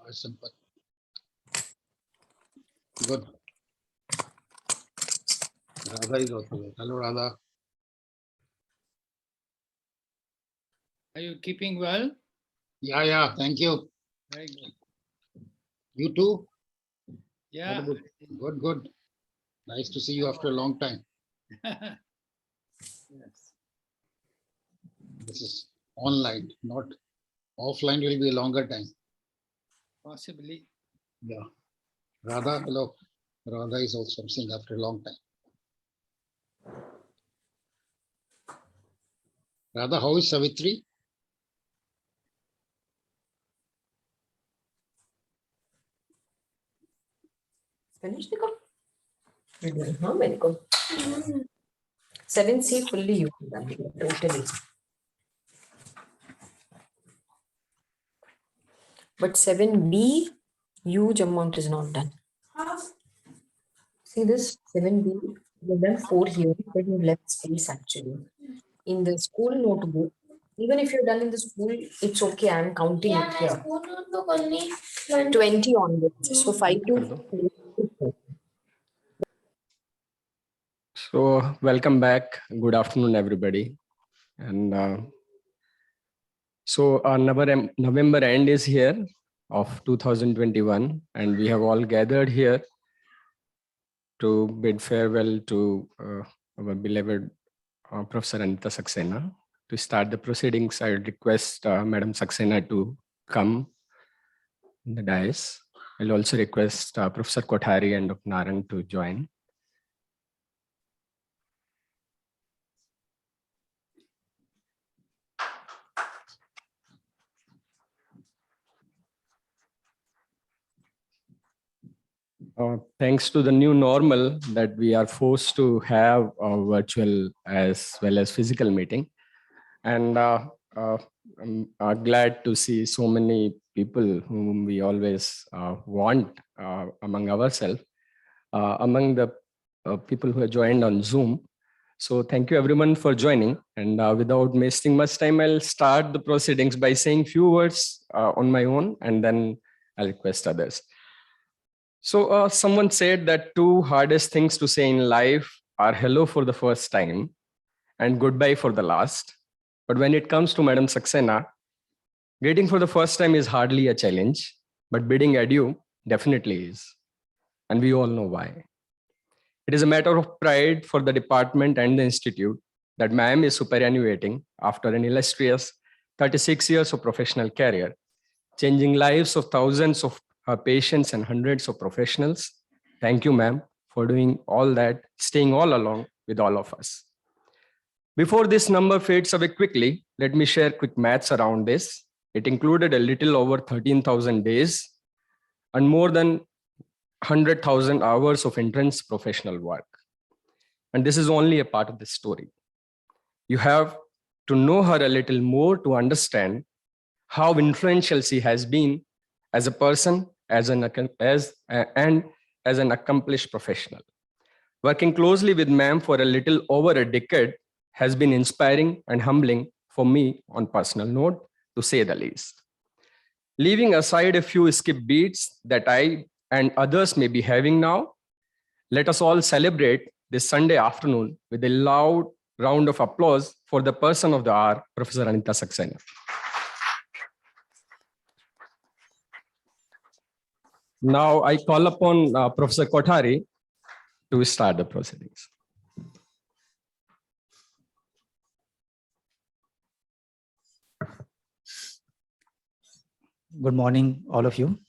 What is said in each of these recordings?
Simple. Good. Radha is also there. Hello, Radha. Are you keeping well? Yeah. Thank you. Very good. You too? Yeah. Good. Nice to see you after a long time. Yes. This is online, not offline. Will be a longer time. Possibly. Yeah. Radha, hello. Radha is also seeing after a long time. Radha, how is Savitri? Finished the call? हाँ मेरे को 7C fully used totally, but 7B huge amount is not done. See this 7B, we've done 4 here, but we've left space actually. In the school notebook, even if you're done in the school, it's okay. I'm counting it here. 20 onwards. So 5 to. So welcome back. Good afternoon, everybody. And so our November end is here of 2021, and we have all gathered here to bid farewell to our beloved Professor Anita Saxena. To start the proceedings, I would request Madam Saxena to come in the dais. I'll also request Professor Kothari and Dr. Narang to join. Thanks to the new normal that we are forced to have a virtual as well as physical meeting. And I'm glad to see so many people whom we always want among ourselves, among the people who have joined on Zoom. So thank you everyone for joining. And without wasting much time, I'll start the proceedings by saying few words on my own, and then I'll request others. So someone said that 2 hardest things to say in life are hello for the first time and goodbye for the last. But when it comes to Madam Saxena, greeting for the first time is hardly a challenge, but bidding adieu definitely is. And we all know why. It is a matter of pride for the department and the institute that ma'am is superannuating after an illustrious 36 years of professional career, changing lives of thousands of her patients and hundreds of professionals. Thank you, ma'am, for doing all that, staying all along with all of us. Before this number fades away quickly, let me share quick maths around this. It included a little over 13,000 days and more than 100,000 hours of intense professional work. And this is only a part of the story. You have to know her a little more to understand how influential she has been as a person, as an accomplished professional. Working closely with ma'am for a little over a decade has been inspiring and humbling for me on personal note, to say the least. Leaving aside a few skip beats that I and others may be having now, let us all celebrate this Sunday afternoon with a loud round of applause for the person of the hour, Professor Anita Saxena. Now I call upon Professor Kothari to start the proceedings. Good morning, all of you.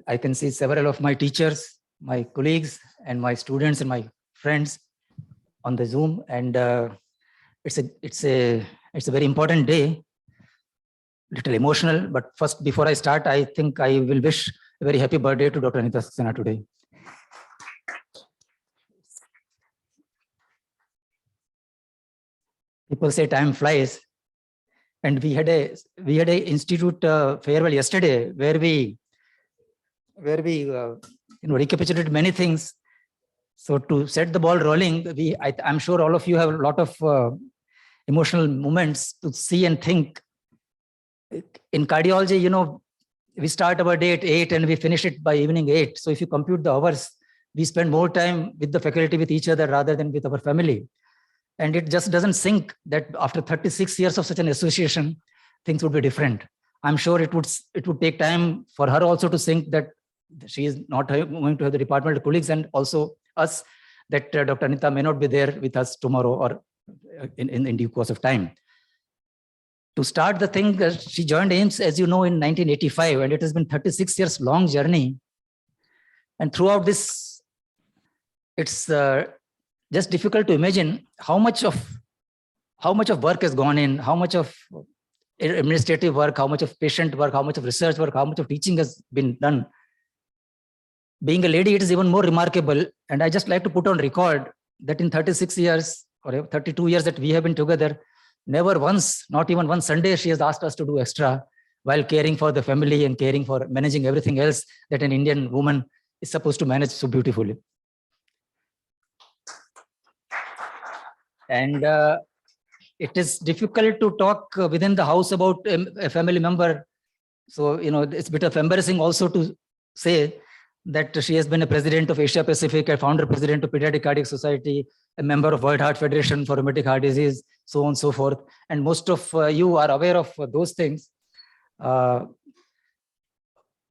I can see several of my teachers, my colleagues, and my students and my friends on the Zoom, and it's a very important day. Little emotional, but first, before I start, I think I will wish a very happy birthday to Dr. Anita Saxena today. People say time flies, and we had a institute farewell yesterday where we where we recapitulated many things. So to set the ball rolling, I'm sure all of you have a lot of emotional moments to see and think. In cardiology, we start our day at 8 and we finish it by evening 8. So if you compute the hours, we spend more time with the faculty, with each other, rather than with our family. And it just doesn't sink that after 36 years of such an association, things would be different. I'm sure it would take time for her also to think that she is not going to have the departmental colleagues, and also us, that Dr. Anita may not be there with us tomorrow or in due course of time. To start the thing, she joined AIIMS, as you know, in 1985, and it has been 36 years long journey. And throughout this, it's just difficult to imagine how much of work has gone in, how much of administrative work, how much of patient work, how much of research work, how much of teaching has been done. Being a lady, it is even more remarkable. And I just like to put on record that in 36 years or 32 years that we have been together, never once, not even one Sunday, she has asked us to do extra while caring for the family and caring for managing everything else that an Indian woman is supposed to manage so beautifully. And it is difficult to talk within the house about a family member. So, it's a bit of embarrassing also to say that she has been a president of Asia Pacific, a founder president of Pediatric Cardiac Society, a member of World Heart Federation for Rheumatic Heart Disease, so on and so forth. And most of you are aware of those things.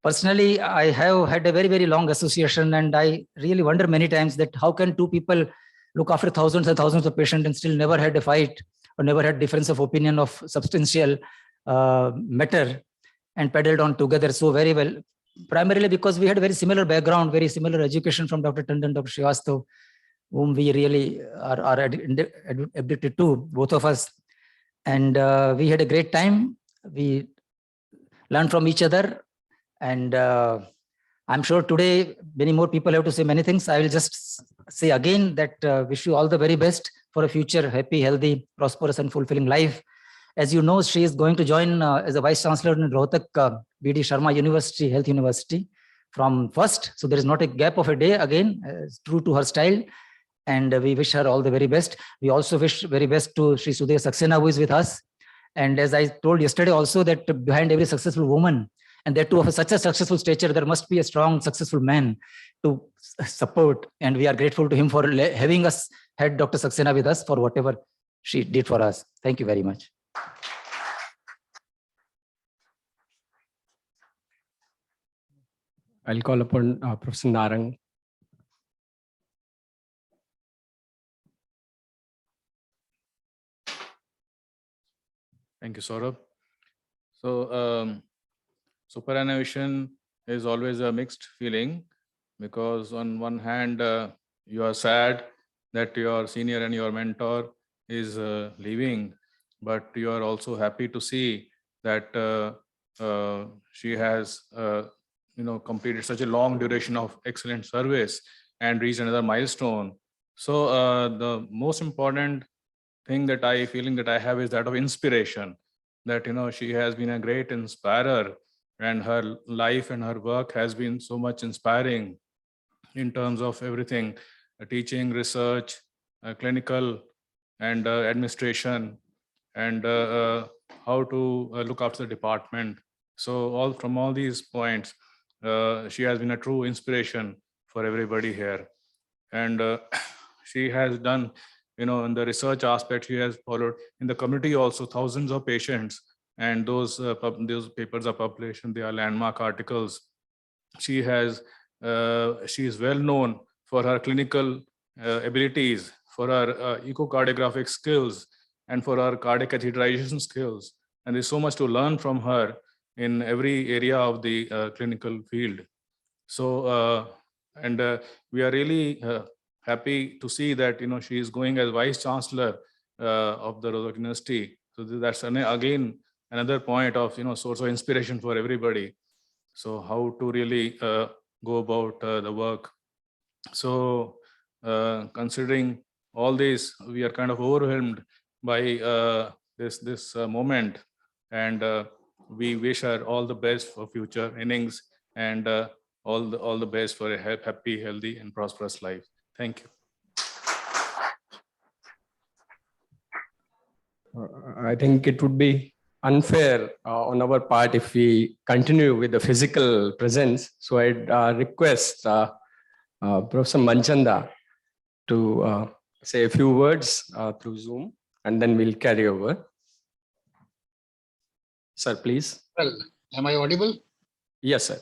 Personally, I have had a very, very long association, and I really wonder many times that how can two people look after thousands and thousands of patients and still never had a fight or never had difference of opinion of substantial matter and paddled on together so very well. Primarily because we had a very similar background, very similar education from Dr. Tandon, Dr. Srivastava, whom we really are addicted to, both of us. And we had a great time. We learned from each other. And I'm sure today many more people have to say many things. I will just say again that wish you all the very best for a future happy, healthy, prosperous and fulfilling life. As you know, she is going to join as a Vice Chancellor in Rohtak B.D. Sharma University, Health University from 1st. So there is not a gap of a day again, true to her style. And we wish her all the very best. We also wish very best to Sri Sudhir Saxena, who is with us. And as I told yesterday also, that behind every successful woman, and that too of such a successful stature, there must be a strong, successful man to support. And we are grateful to him for having us had Dr. Saxena with us for whatever she did for us. Thank you very much. I'll call upon Professor Narang. Thank you, Saurabh. So, superannuation is always a mixed feeling, because on one hand, you are sad that your senior and your mentor is leaving, but you are also happy to see that she has completed such a long duration of excellent service and reached another milestone. So the most important thing that I have is that of inspiration, that she has been a great inspirer, and her life and her work has been so much inspiring in terms of everything, teaching, research, clinical and administration, and how to look after the department. So from all these points, she has been a true inspiration for everybody here. And she has done, in the research aspect, she has followed in the community also thousands of patients, and those papers are published and they are landmark articles. She is well known for her clinical abilities, for her echocardiographic skills, and for her cardiac catheterization skills. And there's so much to learn from her in every area of the clinical field. So, we are really happy to see that she is going as Vice Chancellor of the Rohtak University. So that's again another point of source of inspiration for everybody. So how to really go about the work. So considering all this, we are kind of overwhelmed by this moment, and we wish her all the best for future innings, and all the best for a happy, healthy, and prosperous life. Thank you. I think it would be unfair on our part if we continue with the physical presence. So I'd request Professor Manchanda to say a few words through Zoom, and then we'll carry over. Sir, please. Well, am I audible? Yes, sir.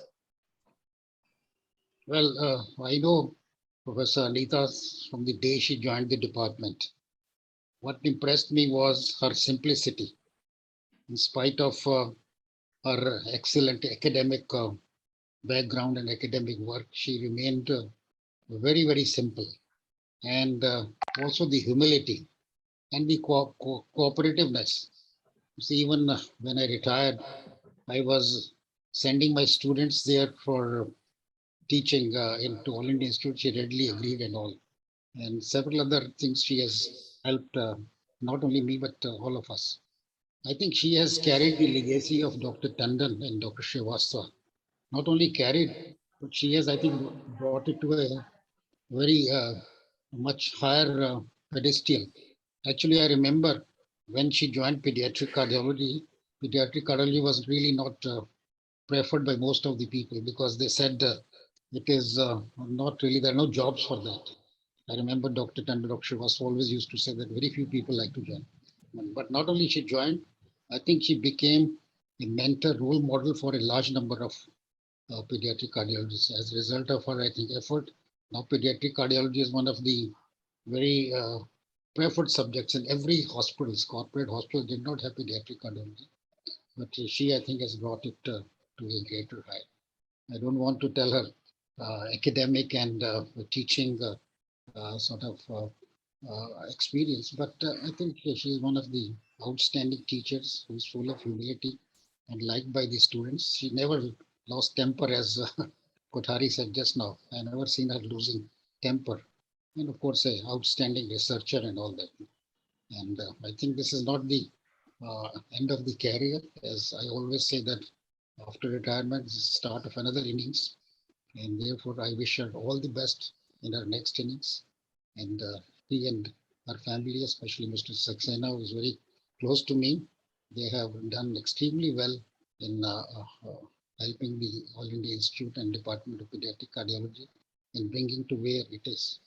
Well, I know Professor Anita from the day she joined the department. What impressed me was her simplicity. In spite of her excellent academic background and academic work, she remained very, very simple. And also the humility and the cooperativeness. You see, even when I retired, I was sending my students there for teaching into All India Institute. She readily agreed and all. And several other things she has helped not only me, but all of us. I think she has carried the legacy of Dr. Tandon and Dr. Srivastava. Not only carried, but she has, I think, brought it to a very much higher pedestal. Actually, I remember when she joined pediatric cardiology was really not preferred by most of the people because they said it is not really, there are no jobs for that. I remember Dr. Tandon, Dr. Srivastava always used to say that very few people like to join. But not only she joined, I think she became a mentor, role model for a large number of pediatric cardiologists. As a result of her, I think, effort, now pediatric cardiology is one of the very preferred subjects in every hospitals. Corporate hospitals did not have pediatric cardiology, but she, I think, has brought it to a greater height. I don't want to tell her academic and teaching sort of experience, but I think she is one of the outstanding teachers who's full of humility and liked by the students. She never lost temper, as Kothari said just now. I never seen her losing temper. And of course, an outstanding researcher and all that. And I think this is not the end of the career. As I always say that after retirement is the start of another innings. And therefore, I wish her all the best in her next innings. And he and her family, especially Mr. Saxena, who is very close to me, they have done extremely well in helping the All India Institute and Department of Pediatric Cardiology in bringing to where it is.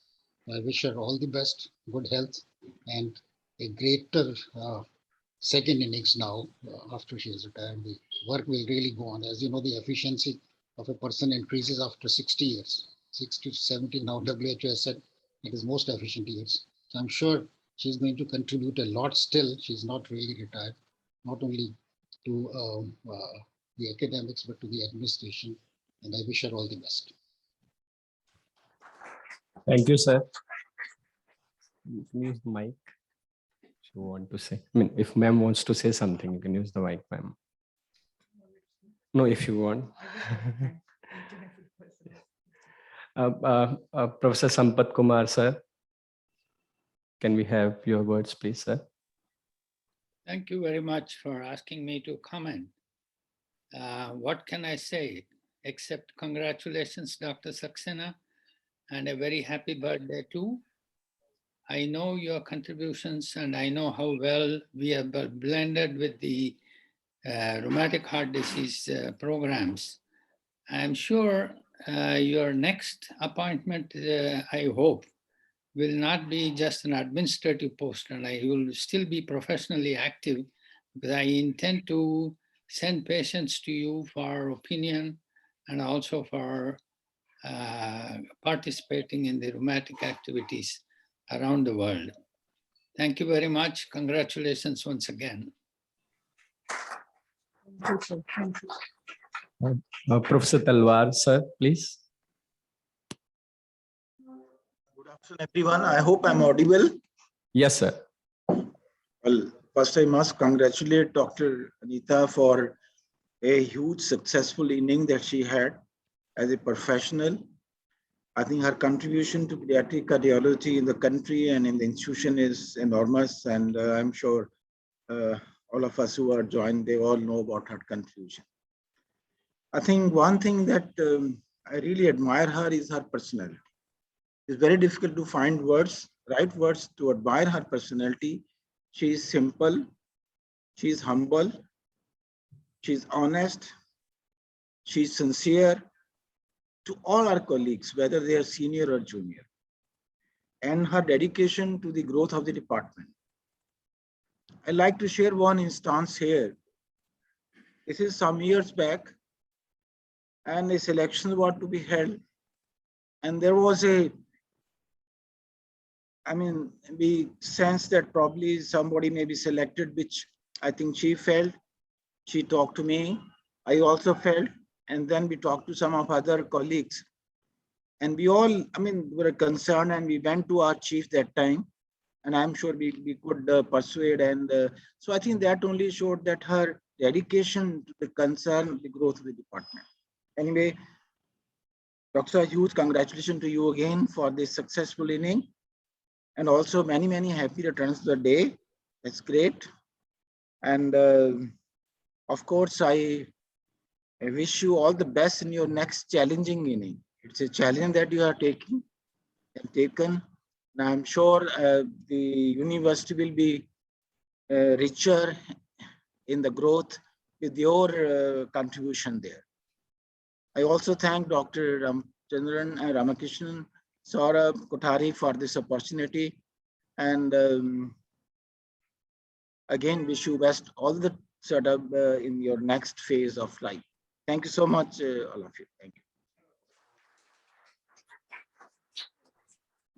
I wish her all the best, good health, and a greater second innings now after she has retired. The work will really go on. As you know, the efficiency of a person increases after 60 years. 60 to 70 now, WHO has said it is most efficient years. So I'm sure she's going to contribute a lot still. She's not really retired, not only to the academics, but to the administration. And I wish her all the best. Thank you, sir. You can use the mic if you want to say. I mean, if ma'am wants to say something, you can use the mic, ma'am. No, if you want. Professor Sampath Kumar, sir. Can we have your words, please, sir? Thank you very much for asking me to comment. What can I say except congratulations, Dr. Saxena, and a very happy birthday too. I know your contributions and I know how well we have blended with the rheumatic heart disease programs. I'm sure your next appointment, I hope, will not be just an administrative post, and I will still be professionally active because I intend to send patients to you for opinion and also for participating in the rheumatic activities around the world. Thank you very much. Congratulations once again. Professor Talwar, sir, please. Good afternoon, everyone. I hope I'm audible. Yes, sir. Well, first I must congratulate Dr. Anita for a huge successful inning that she had as a professional. I think her contribution to pediatric cardiology in the country and in the institution is enormous, and I'm sure all of us who are joined, they all know about her contribution. I think one thing that I really admire her is her personality. It's very difficult to find words, right words to admire her personality. She is simple, she is humble, she is honest, she is sincere to all our colleagues, whether they are senior or junior, and her dedication to the growth of the department. I'd like to share one instance here. This is some years back, and a selection was to be held. And there was we sense that probably somebody may be selected, which I think she felt. She talked to me. I also felt. And then we talked to some of other colleagues. And we all, were concerned, and we went to our chief that time. And I'm sure we could persuade. And so I think that only showed that her dedication to the concern, the growth of the department. Anyway, Dr. Hughes, congratulations to you again for this successful inning. And also many, many happy returns to the day. That's great. And of course, I wish you all the best in your next challenging inning. It's a challenge that you are taken. And I'm sure the university will be richer in the growth with your contribution there. I also thank Dr. Ramachandran and Ramakrishnan, Saurabh Kothari for this opportunity. And again, wish you best all the in your next phase of life. Thank you so much, all of you. Thank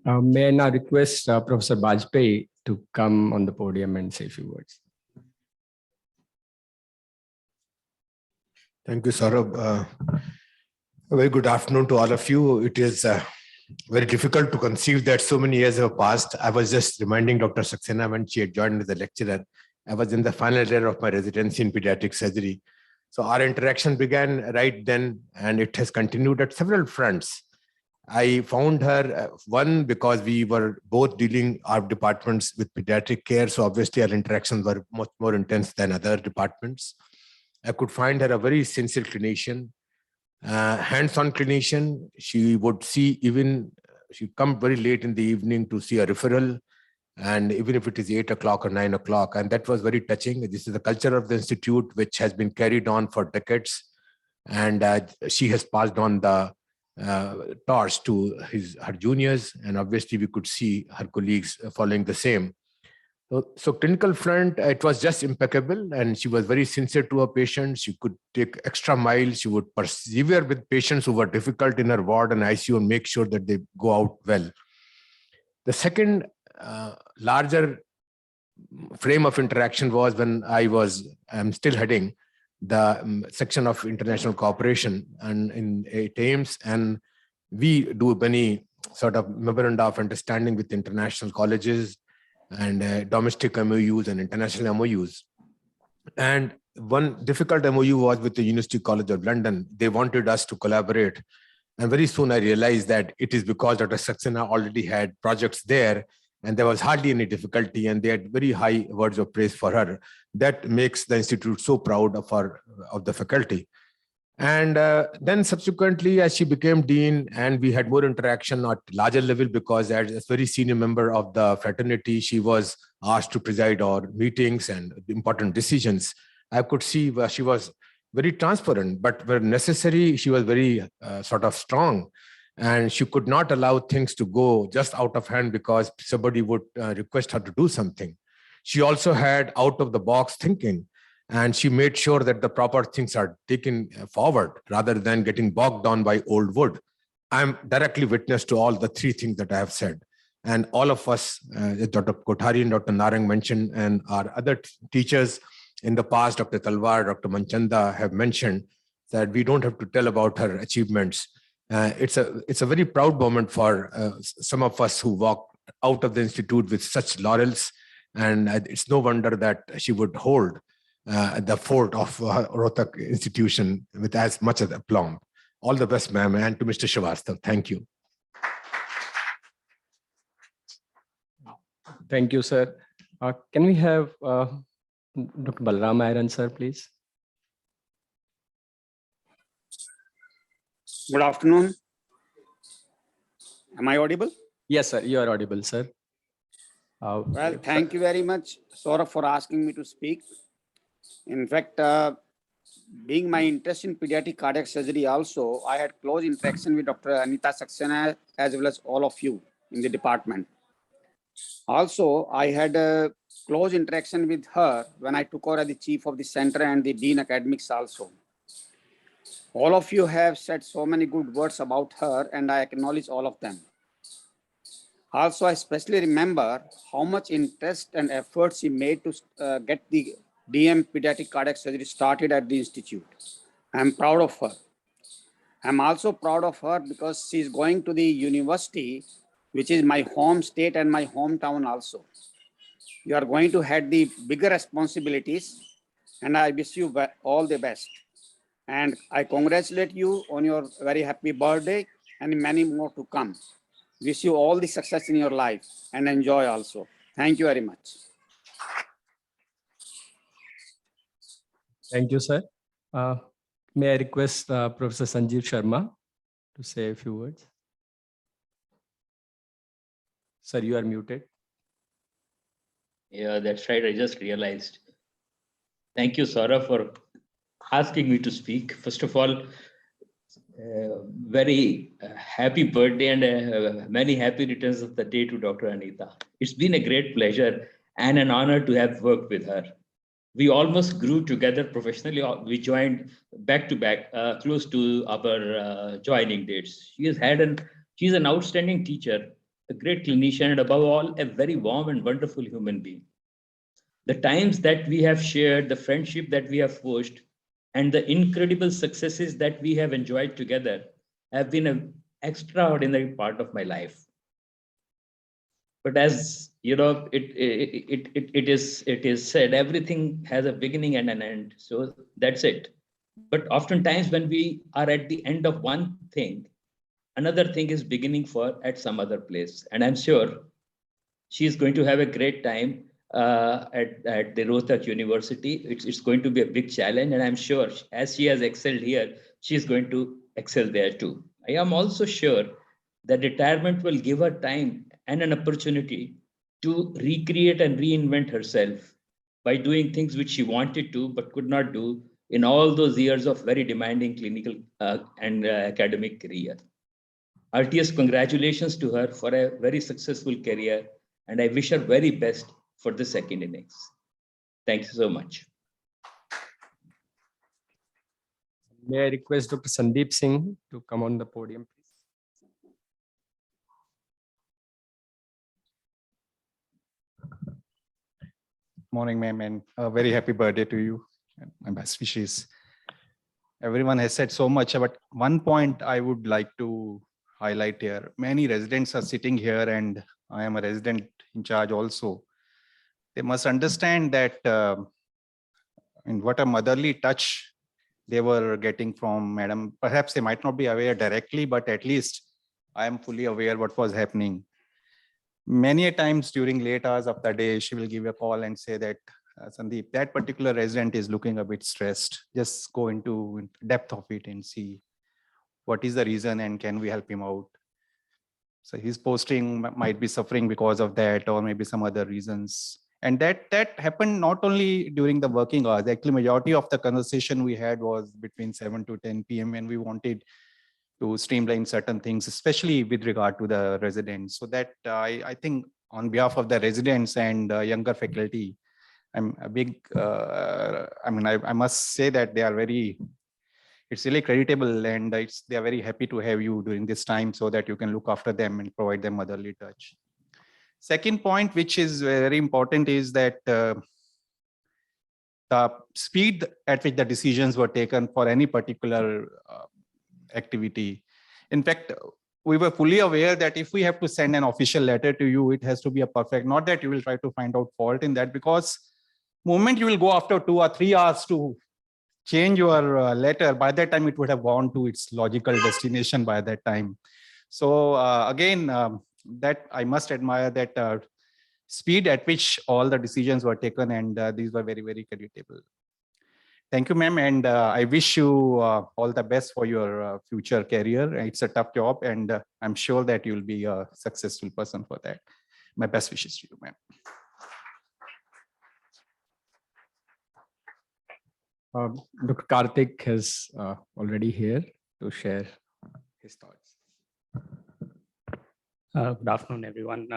you. May I now request Professor Bajpai to come on the podium and say a few words. Thank you, Saurabh. A very good afternoon to all of you. It is very difficult to conceive that so many years have passed. I was just reminding Dr. Saxena when she had joined as a lecturer. I was in the final year of my residency in pediatric surgery. So our interaction began right then, and it has continued at several fronts. I found her, one, because we were both dealing our departments with pediatric care. So obviously our interactions were much more intense than other departments. I could find her a very sincere clinician, hands-on clinician. She would see she'd come very late in the evening to see a referral, and even if it is 8 o'clock or 9 o'clock, and that was very touching. This is the culture of the institute, which has been carried on for decades, and she has passed on the torch to her juniors, and obviously we could see her colleagues following the same. So clinical front, it was just impeccable, and she was very sincere to her patients. She could take extra miles. She would persevere with patients who were difficult in her ward and ICU and make sure that they go out well. The second larger frame of interaction was when I'm still heading the section of international cooperation and in AIIMS, and we do many sort of memoranda of understanding with international colleges and domestic MOUs and international MOUs. And one difficult MOU was with the University College of London. They wanted us to collaborate. And very soon I realized that it is because Dr. Saxena already had projects there, and there was hardly any difficulty, and they had very high words of praise for her. That makes the institute so proud of the faculty. And then subsequently, as she became dean, and we had more interaction at larger level, because as a very senior member of the fraternity, she was asked to preside over meetings and important decisions. I could see where she was very transparent, but where necessary, she was very sort of strong. And she could not allow things to go just out of hand because somebody would request her to do something. She also had out of the box thinking, and she made sure that the proper things are taken forward rather than getting bogged down by old wood. I'm directly witness to all the three things that I have said. And all of us, Dr. Kothari and Dr. Narang mentioned, and our other teachers in the past, Dr. Talwar, Dr. Manchanda, have mentioned that we don't have to tell about her achievements. It's a very proud moment for some of us who walk out of the institute with such laurels, and it's no wonder that she would hold the fort of Rohtak institution with as much as aplomb. All the best, ma'am, and to Mr. Srivastav. Thank you. Thank you, sir. Can we have Dr. Balram Iron, sir, please? Good afternoon. Am I audible? Yes, sir. You are audible, sir. Well, thank you very much, Saurabh, for asking me to speak. In fact, being my interest in pediatric cardiac surgery also, I had close interaction with Dr. Anita Saxena as well as all of you in the department. Also, I had a close interaction with her when I took over as the chief of the center and the dean academics also. All of you have said so many good words about her, and I acknowledge all of them. Also, I especially remember how much interest and effort she made to get the DM pediatric cardiac surgery started at the institute. I'm proud of her. I'm also proud of her because she's going to the university, which is my home state and my hometown also. You are going to have the bigger responsibilities, and I wish you all the best. And I congratulate you on your very happy birthday and many more to come. Wish you all the success in your life and enjoy also. Thank you very much. Thank you, sir. May I request Professor Sanjeev Sharma to say a few words? Sir, you are muted. Yeah, that's right. I just realized. Thank you, Saurabh, for asking me to speak. First of all, very happy birthday and many happy returns of the day to Dr. Anita. It's been a great pleasure and an honor to have worked with her. We almost grew together professionally. We joined back to back, close to our joining dates. She's an outstanding teacher, a great clinician, and above all, a very warm and wonderful human being. The times that we have shared, the friendship that we have forged, and the incredible successes that we have enjoyed together have been an extraordinary part of my life. But as you know, it is said, everything has a beginning and an end. So that's it. But oftentimes when we are at the end of one thing, another thing is beginning for at some other place. And I'm sure she's going to have a great time at the Rohtak University. It's going to be a big challenge. And I'm sure as she has excelled here, she's going to excel there too. I am also sure that retirement will give her time and an opportunity to recreate and reinvent herself by doing things which she wanted to but could not do in all those years of very demanding clinical and academic career. Heartiest congratulations to her for a very successful career, and I wish her very best for the second innings. Thank you so much. May I request Dr. Sandeep Singh to come on the podium, please? Morning, ma'am, and a very happy birthday to you. And my best wishes. Everyone has said so much, but one point I would like to highlight here. Many residents are sitting here, and I am a resident in charge also. They must understand that and what a motherly touch they were getting from Madam. Perhaps they might not be aware directly, but at least I am fully aware what was happening. Many a times during late hours of the day, she will give a call and say that, Sandeep, that particular resident is looking a bit stressed. Just go into depth of it and see what is the reason and can we help him out. So his posting might be suffering because of that, or maybe some other reasons. And that happened not only during the working hours. Actually, majority of the conversation we had was between 7 to 10 p.m. and we wanted to streamline certain things, especially with regard to the residents. So that I think on behalf of the residents and younger faculty, I'm a big, I must say that they are very, it's really creditable, and they are very happy to have you during this time so that you can look after them and provide them motherly touch. Second point, which is very important, is that the speed at which the decisions were taken for any particular activity. In fact, we were fully aware that if we have to send an official letter to you, it has to be a perfect, not that you will try to find out fault in that, because moment you will go after 2 or 3 hours to change your letter, by that time it would have gone to its logical destination by that time. So again, that I must admire that speed at which all the decisions were taken, and these were very, very creditable. Thank you, ma'am. And I wish you all the best for your future career. It's a tough job, and I'm sure that you'll be a successful person for that. My best wishes to you, ma'am. Dr. Karthik is already here to share his thoughts. Good afternoon, everyone.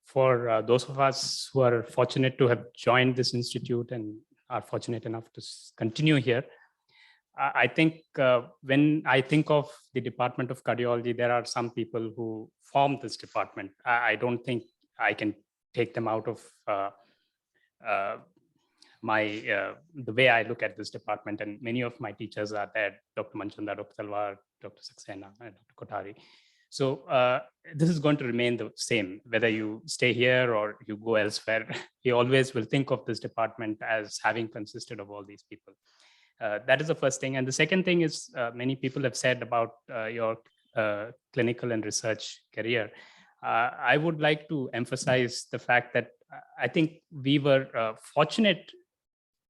For those of us who are fortunate to have joined this institute and are fortunate enough to continue here, I think when I think of the Department of Cardiology, there are some people who form this department. I don't think I can take them out of the way I look at this department, and many of my teachers are there, Dr. Manchanda, Dr. Talwar, Dr. Saxena, and Dr. Kothari. So this is going to remain the same, whether you stay here or you go elsewhere. You always will think of this department as having consisted of all these people. That is the first thing. And the second thing is many people have said about your clinical and research career. I would like to emphasize the fact that I think we were fortunate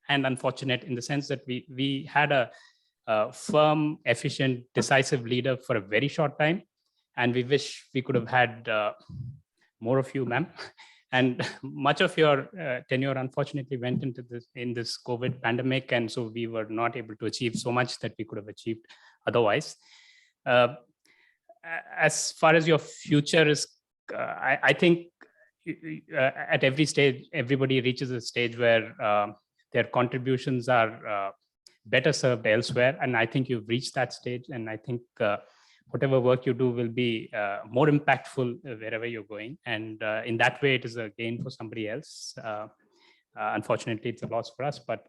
and unfortunate in the sense that we had a firm, efficient, decisive leader for a very short time. And we wish we could have had more of you, ma'am. And much of your tenure, unfortunately, went into this COVID pandemic. And so we were not able to achieve so much that we could have achieved otherwise. As far as your future is, I think at every stage, everybody reaches a stage where their contributions are better served elsewhere. And I think you've reached that stage. And I think whatever work you do will be more impactful wherever you're going. And in that way, it is a gain for somebody else. Unfortunately, it's a loss for us, but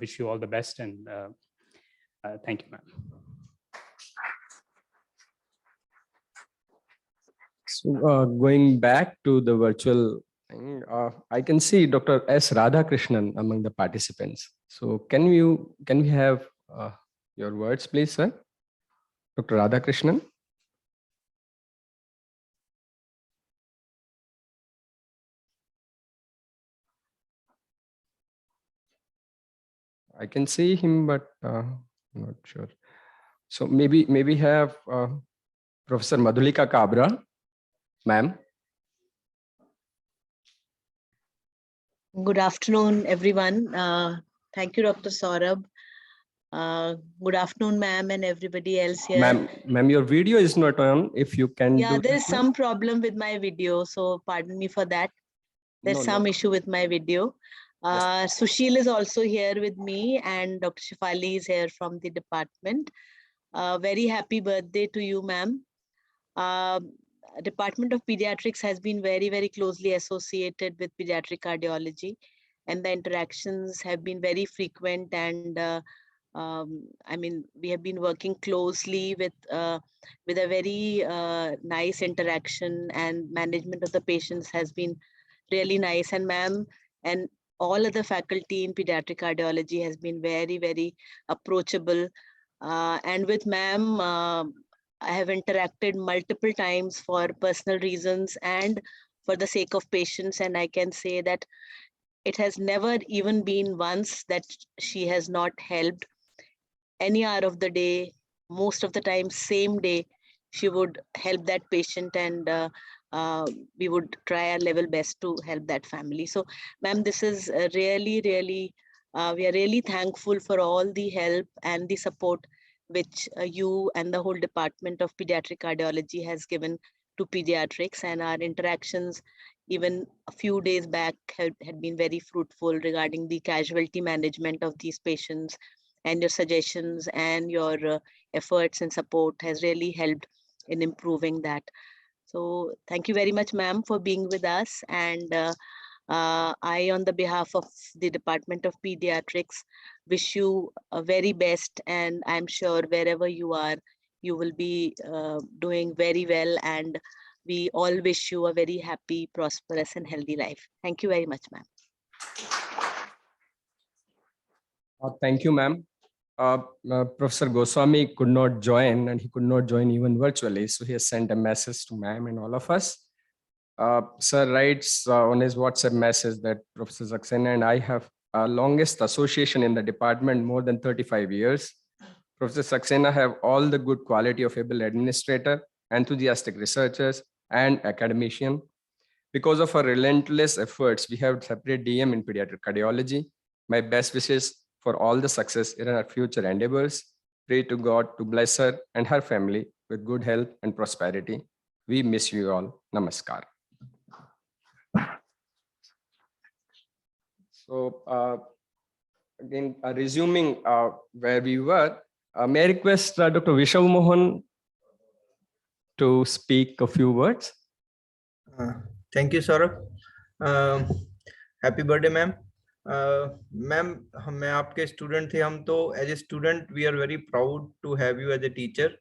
wish you all the best. And thank you, ma'am. So going back to the virtual thing, I can see Dr. S. Radhakrishnan among the participants. So can we have your words, please, sir? Dr. Radhakrishnan. I can see him, but I'm not sure. So maybe have Professor Madhulika Kabra, ma'am. Good afternoon, everyone. Thank you, Dr. Saurabh. Good afternoon, ma'am, and everybody else here. Ma'am, your video is not on. If you can. Yeah, there is some problem with my video, so pardon me for that. There's some issue with my video. Sushil is also here with me, and Dr. Shefali is here from the department. Very happy birthday to you, ma'am. Department of Pediatrics has been very, very closely associated with pediatric cardiology, and the interactions have been very frequent. And I mean, we have been working closely with a very nice interaction, and management of the patients has been really nice. And ma'am and all other faculty in pediatric cardiology has been very, very approachable. And with ma'am, I have interacted multiple times for personal reasons and for the sake of patients. And I can say that it has never even been once that she has not helped. Any hour of the day, most of the time, same day, she would help that patient, and we would try our level best to help that family. So, ma'am, this is really, really, we are really thankful for all the help and the support which you and the whole Department of Pediatric Cardiology has given to pediatrics. And our interactions, even a few days back, had been very fruitful regarding the casualty management of these patients. And your suggestions and your efforts and support has really helped in improving that. So thank you very much, ma'am, for being with us. And I, on the behalf of the Department of Pediatrics, wish you a very best. And I'm sure wherever you are, you will be doing very well. And we all wish you a very happy, prosperous, and healthy life. Thank you very much, ma'am. Thank you, ma'am. Professor Goswami could not join, and he could not join even virtually. So he has sent a message to ma'am and all of us. Sir writes on his WhatsApp message that Professor Saxena and I have longest association in the department, more than 35 years. Professor Saxena have all the good quality of able administrator, enthusiastic researchers, and academician. Because of her relentless efforts, we have separate DM in pediatric cardiology. My best wishes for all the success in her future endeavors. Pray to God to bless her and her family with good health and prosperity. We miss you all. Namaskar. So again, resuming where we were, may I request Dr. Vishav Mohan to speak a few words? Thank you, Saurabh. Happy birthday, ma'am. Ma'am मैं आपके student थे, हम तो as a student we are very proud to have you as a teacher,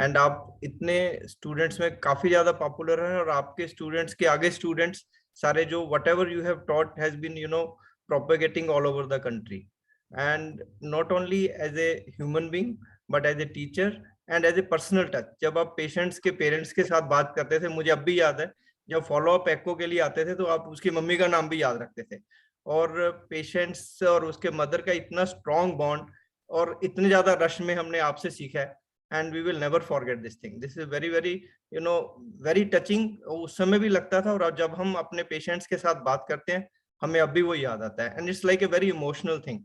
and आप इतने students में काफी ज्यादा पॉपुलर हैं, और आपके स्टूडेंट्स के आगे स्टूडेंट्स सारे जो whatever you have taught has been propagating all over the country, and not only as a human being but as a teacher and as a personal touch. जब आप patients के parents के साथ बात करते थे, मुझे अब भी याद है जब फॉलो अप एको के लिए आते थे तो आप उसकी मम्मी का नाम भी याद रखते थे, और पेशेंट्स और उसके मदर का इतना स्ट्रॉन्ग बॉन्ड और इतने ज्यादा रश में हमने आपसे सीखा है, and we will never forget this thing. This is very very very touching. उस समय भी लगता था, और अब जब हम अपने पेशेंट्स के साथ बात करते हैं हमें अब भी वो याद आता है, and it's like a very emotional thing.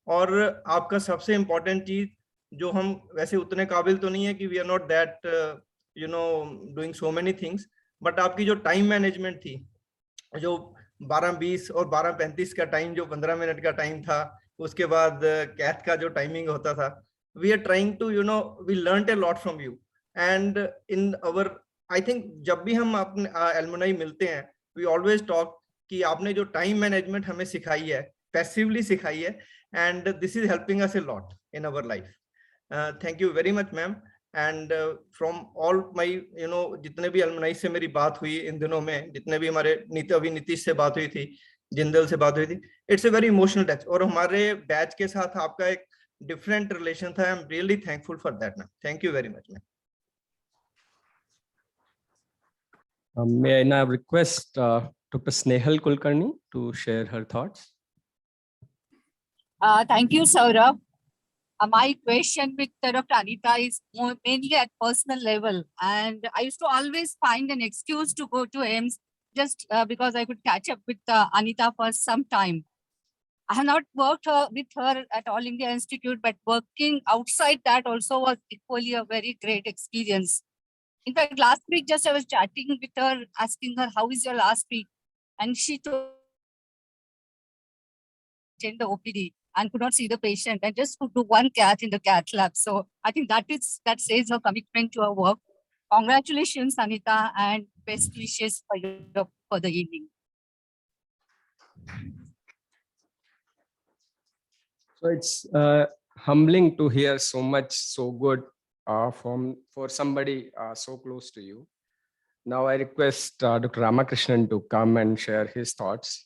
और आपका सबसे इम्पोर्टेंट चीज जो हम वैसे उतने काबिल तो नहीं है कि we are not that doing so many things, but आपकी जो टाइम मैनेजमेंट थी, जो 12:20 और 12:35 का टाइम, जो 15 मिनट का टाइम था, उसके बाद कैथ का जो टाइमिंग होता था, we are trying to we learn a lot from you, and in our I think जब भी हम अपने एलुमनाई मिलते हैं वी ऑलवेज टॉक कि आपने जो टाइम मैनेजमेंट हमें सिखाई है, पैसिवली सिखाई है, and this is helping us a lot in our life. Thank you very much ma'am, and from all my जितने भी अलमनाई से मेरी बात हुई इन दिनों में, जितने भी हमारे अभी नीतीश से बात हुई थी, जिंदल से बात हुई थी, it's a very emotional touch, और हमारे बैच के साथ आपका एक डिफरेंट रिलेशन था. I am really thankful for that ma'am. Thank you very much ma'am. May I now request Dr. Snehal Kulkarni to share her thoughts? Thank you, Saurabh. My question with Dr. Anita is mainly at personal level, and I used to always find an excuse to go to AIIMS just because I could catch up with Anita for some time. I have not worked with her at All India Institute, but working outside that also was equally a very great experience. In fact, last week, just I was chatting with her, asking her, how is your last week? And she told in the OPD and could not see the patient and just could do one cath in the cath lab. So I think that says her commitment to her work. Congratulations, Anita, and best wishes for the evening. So it's humbling to hear so much so good for somebody so close to you. Now I request Dr. Ramakrishnan to come and share his thoughts.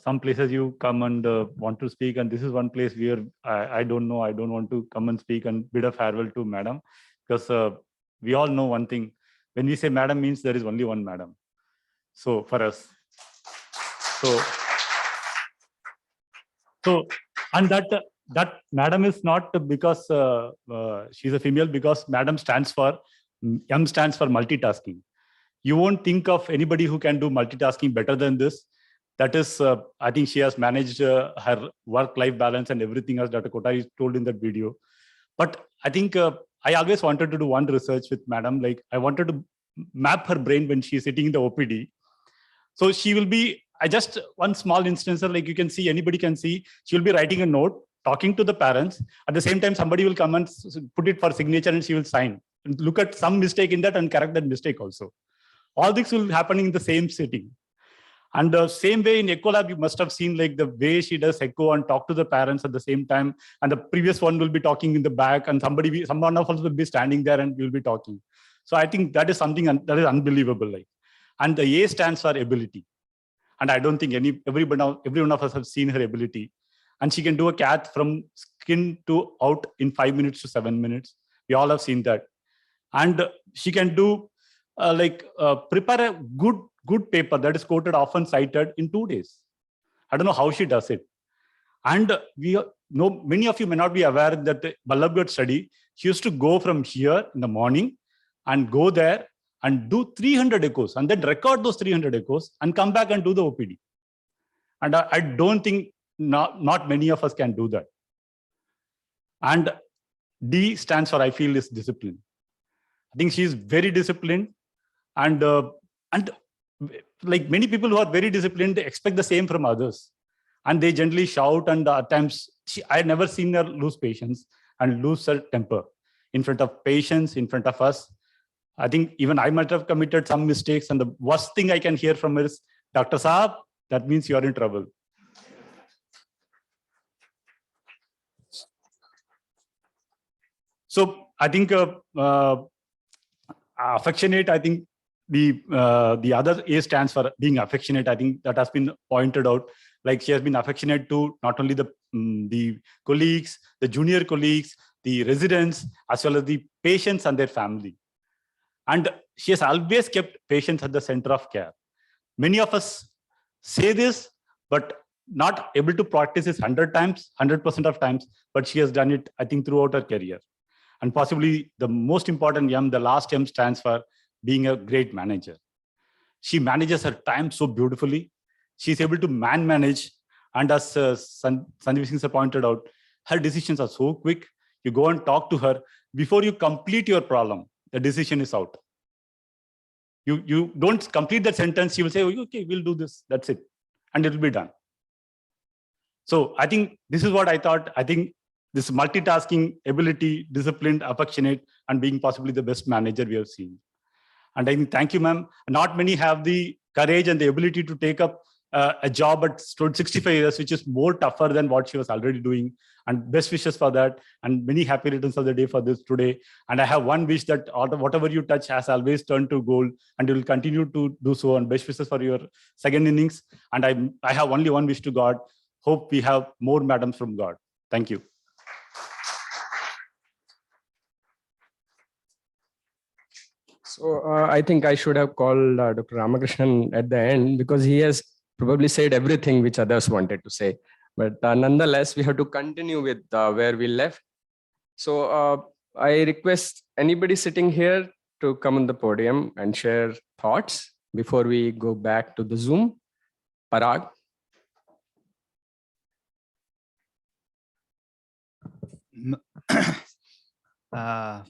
Some places you come and want to speak, and this is one place where I don't know, I don't want to come and speak and bid a farewell to madam, because we all know one thing: when we say madam means there is only one madam. So for us, so and that madam is not because she's a female, because madam stands for M stands for multitasking. You won't think of anybody who can do multitasking better than this. That is, I think she has managed her work-life balance and everything, as Dr. Kothari told in that video. But I think I always wanted to do one research with madam. Like, I wanted to map her brain when she's sitting in the OPD. So she will be, one small instance, like you can see, anybody can see, she will be writing a note, talking to the parents. At the same time, somebody will come and put it for signature and she will sign. And look at some mistake in that and correct that mistake also. All this will happen in the same sitting. And the same way in Ecolab, you must have seen like the way she does echo and talk to the parents at the same time. And the previous one will be talking in the back, and someone else will be standing there and will be talking. So I think that is something that is unbelievable. Like, and the A stands for ability. And I don't think everyone of us have seen her ability. And she can do a cath from skin to out in 5 minutes to 7 minutes. We all have seen that. And she can do prepare a good paper that is quoted, often cited, in 2 days. I don't know how she does it. And we know many of you may not be aware that the Ballabgarh study, she used to go from here in the morning and go there and do 300 echoes and then record those 300 echoes and come back and do the OPD. And I don't think not many of us can do that. And D stands for, I feel, is discipline. I think she is very disciplined, and like many people who are very disciplined, they expect the same from others, and they generally shout, and at times I never seen her lose patience and lose her temper in front of patients, in front of us. I think even I might have committed some mistakes, and the worst thing I can hear from her is, Dr. Saab, that means you are in trouble. So I think affectionate, I think the other A stands for being affectionate. I think that has been pointed out. Like, she has been affectionate to not only the colleagues, the junior colleagues, the residents, as well as the patients and their family. And she has always kept patients at the center of care. Many of us say this, but not able to practice this 100% of times, but she has done it, I think, throughout her career. And possibly the most important M, the last M, stands for being a great manager. She manages her time so beautifully. She's able to manage. And as Sandeep Singh sir pointed out, her decisions are so quick. You go and talk to her. Before you complete your problem, the decision is out. You don't complete that sentence. She will say, oh, okay, we'll do this. That's it. And it will be done. So I think this is what I thought. I think this multitasking ability, disciplined, affectionate, and being possibly the best manager we have seen. And I think, thank you, ma'am. Not many have the courage and the ability to take up a job at 65 years, which is more tougher than what she was already doing. And best wishes for that. And many happy returns of the day for this today. And I have one wish that whatever you touch has always turned to gold, and you will continue to do so. And best wishes for your second innings. And I have only one wish to God. Hope we have more madams from God. Thank you. So I think I should have called Dr. Ramakrishnan at the end, because he has probably said everything which others wanted to say. But nonetheless, we have to continue with where we left. So I request anybody sitting here to come on the podium and share thoughts before we go back to the Zoom. Parag.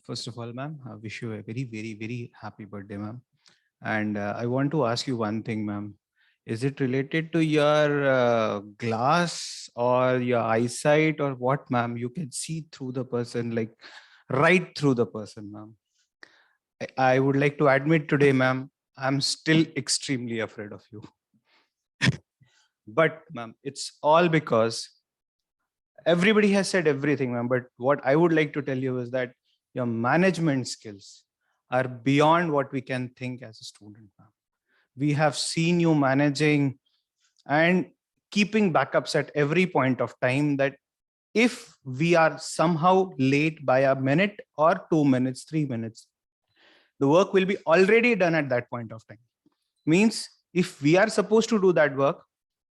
First of all, ma'am, I wish you a very, very, very happy birthday, ma'am. And I want to ask you one thing, ma'am. Is it related to your glass or your eyesight or what, ma'am? You can see through the person, like right through the person, ma'am. I would like to admit today, ma'am, I'm still extremely afraid of you. But, ma'am, it's all because everybody has said everything, ma'am. But what I would like to tell you is that your management skills are beyond what we can think as a student, ma'am. We have seen you managing and keeping backups at every point of time, that if we are somehow late by a minute or 2 minutes, 3 minutes, the work will be already done at that point of time. Means if we are supposed to do that work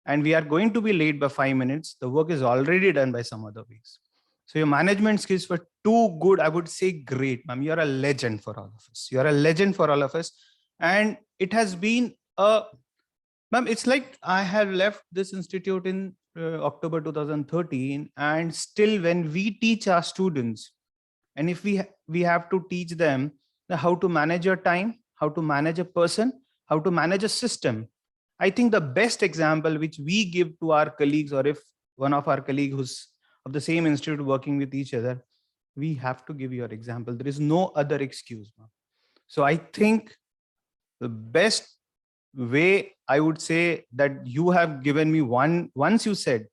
and we are going to be late by 5 minutes, the work is already done by some other ways. So your management skills were too good. I would say great, ma'am. You're a legend for all of us. You're a legend for all of us. And it has been ma'am, it's like I have left this institute in October 2013, and still when we teach our students, and if we have to teach them how to manage your time, how to manage a person, how to manage a system, I think the best example which we give to our colleagues, or if one of our colleagues who's of the same institute working with each other, we have to give your example. There is no other excuse, ma'am. So I think the best way, I would say, that you have given me once you said,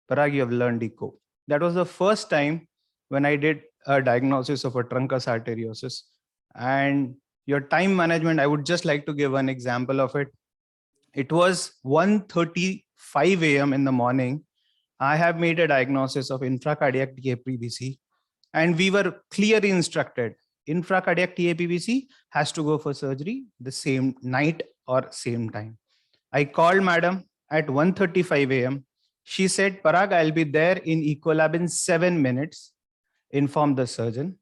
Parag, you have learned ECO. That was the first time when I did a diagnosis of a truncus arteriosus. And your time management, I would just like to give an example of it. It was 1:35 a.m. in the morning. I have made a diagnosis of intracardiac DA pre-BC, and we were clearly instructed, infracardiac TAPVC has to go for surgery the same night or same time. I called madam at 1:35 a.m. She said, Parag, I'll be there in Ecolab in 7 minutes. Inform the surgeon.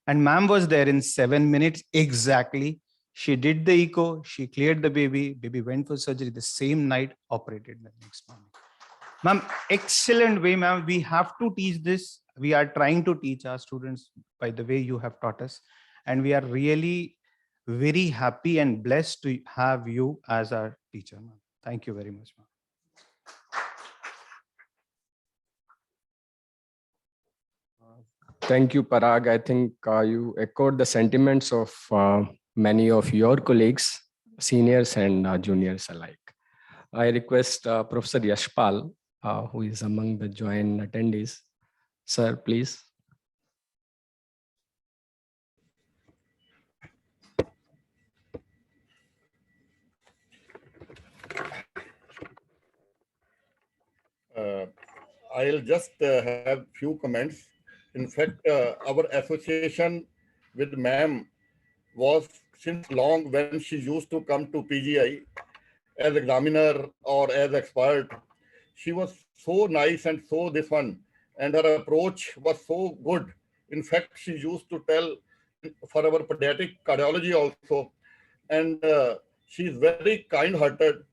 And ma'am was there in 7 minutes exactly. She did the echo, she cleared the baby, baby went for surgery the same night, operated the next morning. Ma'am, excellent way, ma'am. We have to teach this. We are trying to teach our students by the way you have taught us. And we are really very happy and blessed to have you as our teacher, ma'am. Thank you very much, ma'am. Thank you, Parag. I think you echoed the sentiments of many of your colleagues, seniors and juniors alike. I request Professor Yashpal, who is among the joint attendees. Sir, please. I'll just have few comments. In fact, our association with ma'am was since long when she used to come to PGI as examiner or as expert. She was so nice and so this one, and her approach was so good. In fact, she used to tell for our pediatric cardiology also, and she's very kind-hearted.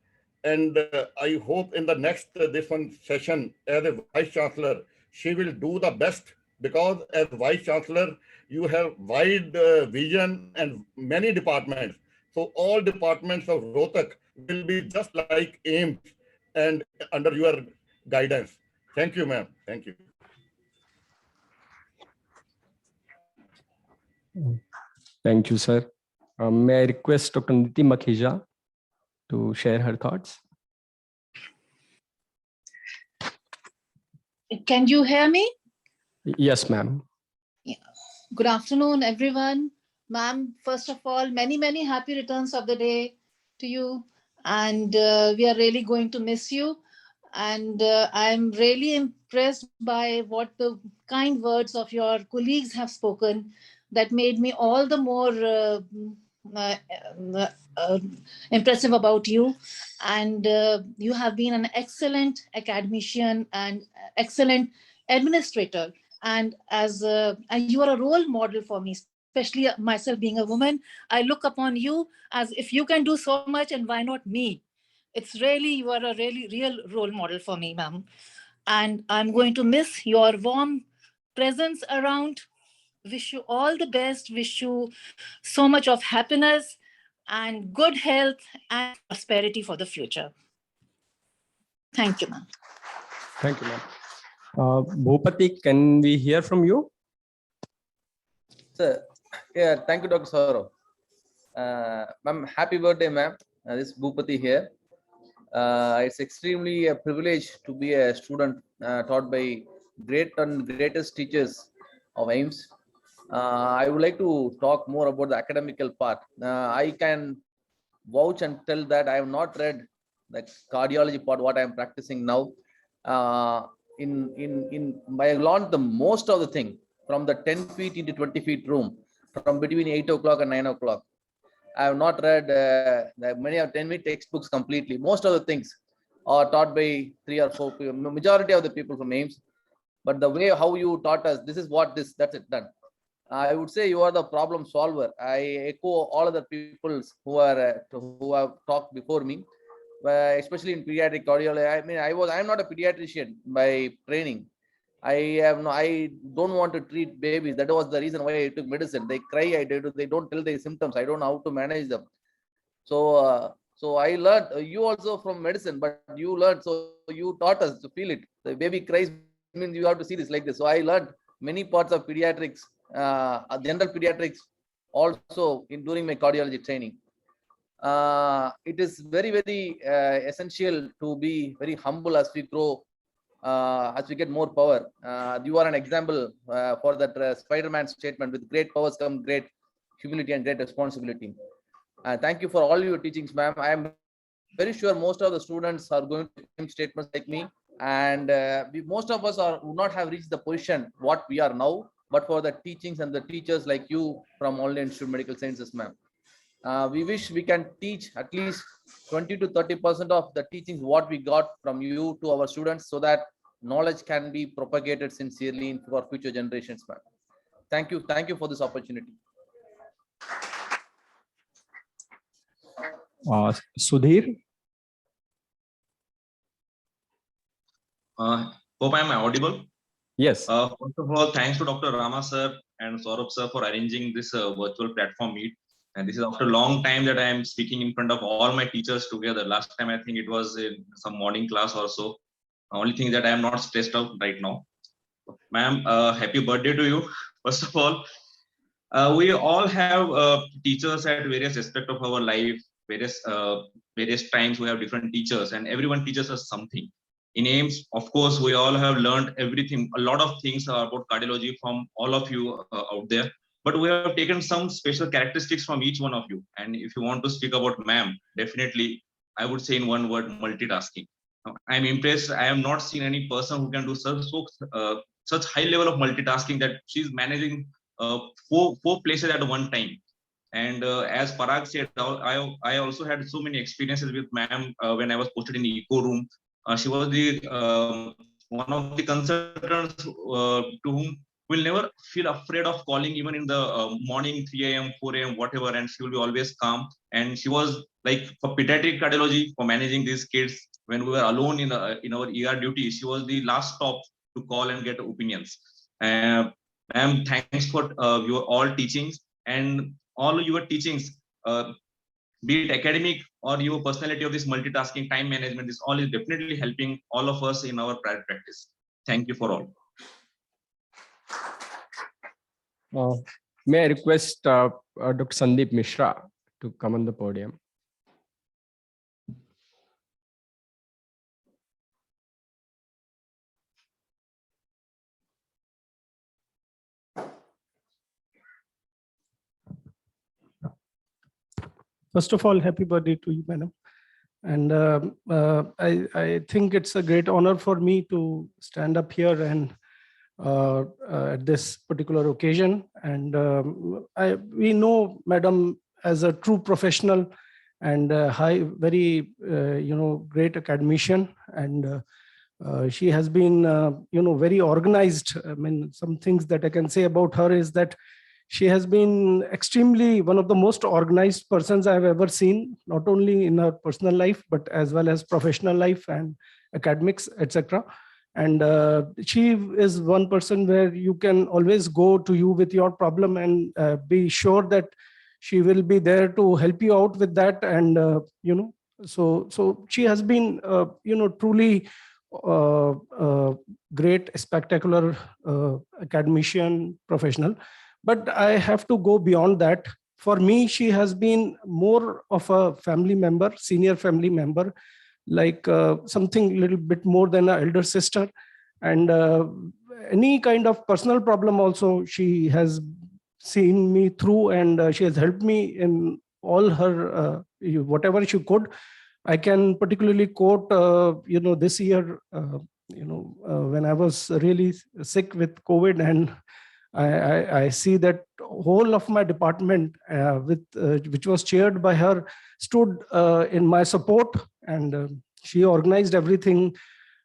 And I hope in the next this one session as a Vice Chancellor, she will do the best, because as Vice Chancellor, you have wide vision and many departments. So all departments of Rohtak will be just like AIIMS and under your guidance. Thank you, ma'am. Thank you. Thank you, sir. May I request Dr. Niti Makhija to share her thoughts? Can you hear me? Yes, ma'am. Good afternoon, everyone. Ma'am, first of all, many, many happy returns of the day to you. And we are really going to miss you. And I'm really impressed by what the kind words of your colleagues have spoken that made me all the more impressive about you. And you have been an excellent academician and excellent administrator. And as you are a role model for me, especially myself being a woman. I look upon you as if you can do so much, and why not me? It's really, you are a really real role model for me, ma'am. And I'm going to miss your warm presence around. Wish you all the best. Wish you so much of happiness and good health and prosperity for the future. Thank you, ma'am. Thank you, ma'am. Bhupati, can we hear from you? Sir, yeah, thank you, Dr. Saurav. Ma'am, happy birthday, ma'am. This is Bhupati here. It's extremely a privilege to be a student taught by great and greatest teachers of AIIMS. I would like to talk more about the academical part. I can vouch and tell that I have not read the cardiology part, what I am practicing now. I learned the most of the thing from the 10 feet into 20 feet room, from between 8 o'clock and 9 o'clock. I have not read many of 10-minute textbooks completely. Most of the things are taught by 3 or 4 people, majority of the people from AIIMS. But the way how you taught us, this is what this, that's it, done. I would say you are the problem solver. I echo all other people who have talked before me, especially in pediatric cardiology. I mean, I'm not a pediatrician by training. I don't want to treat babies. That was the reason why I took medicine. They cry, they don't tell their symptoms. I don't know how to manage them. So I learned, you also from medicine, but you learned, so you taught us to feel it. The baby cries means you have to see this like this. So I learned many parts of pediatrics, general pediatrics, also during my cardiology training. It is very, very essential to be very humble as we grow, as we get more power. You are an example for that Spider-Man statement: with great powers come great humility and great responsibility. Thank you for all your teachings, ma'am. I am very sure most of the students are going to make statements like me, and most of us would not have reached the position what we are now but for the teachings and the teachers like you from All India Institute of Medical Sciences, ma'am. We wish we can teach at least 20 to 30% of the teachings what we got from you to our students, so that knowledge can be propagated sincerely for future generations, ma'am. Thank you for this opportunity. Sudhir. Hope I am audible. Yes. First of all, thanks to Dr. Rama sir and Saurabh sir for arranging this virtual platform meet. And this is after a long time that I am speaking in front of all my teachers together. Last time I think it was in some morning class or so. Only thing that I am not stressed out right now. Ma'am, happy birthday to you. First of all, we all have teachers at various aspects of our life. Various times we have different teachers, and everyone teaches us something. In AIIMS, of course, we all have learned everything, a lot of things about cardiology from all of you out there. But we have taken some special characteristics from each one of you. And if you want to speak about ma'am, definitely, I would say in one word, multitasking. I'm impressed. I have not seen any person who can do such high level of multitasking that she's managing four places at one time. And as Parag said, I also had so many experiences with ma'am when I was posted in the eco room. She was the one of the consultants to whom will never feel afraid of calling even in the morning, 3 a.m., 4 a.m., whatever, and she will be always calm. And she was like for pediatric cardiology, for managing these kids when we were alone in our ER duty, she was the last stop to call and get opinions. Ma'am, thanks for your all teachings and all your teachings. Be it academic or your personality of this multitasking, time management, this all is definitely helping all of us in our private practice. Thank you for all. May I request Dr. Sandeep Mishra to come on the podium? First of all, happy birthday to you, madam. And I think it's a great honor for me to stand up here and at this particular occasion. And we know madam as a true professional and very great academician. And she has been very organized. I mean, some things that I can say about her is that she has been extremely one of the most organized persons I've ever seen, not only in her personal life, but as well as professional life and academics, etc. And she is one person where you can always go to you with your problem and be sure that she will be there to help you out with that. And, so she has been, truly great, spectacular academician, professional. But I have to go beyond that. For me, she has been more of a family member, senior family member, like something a little bit more than an elder sister. And any kind of personal problem also, she has seen me through, and she has helped me in all her, whatever she could. I can particularly quote, this year, when I was really sick with COVID, and I see that whole of my department, which was chaired by her, stood in my support, and she organized everything.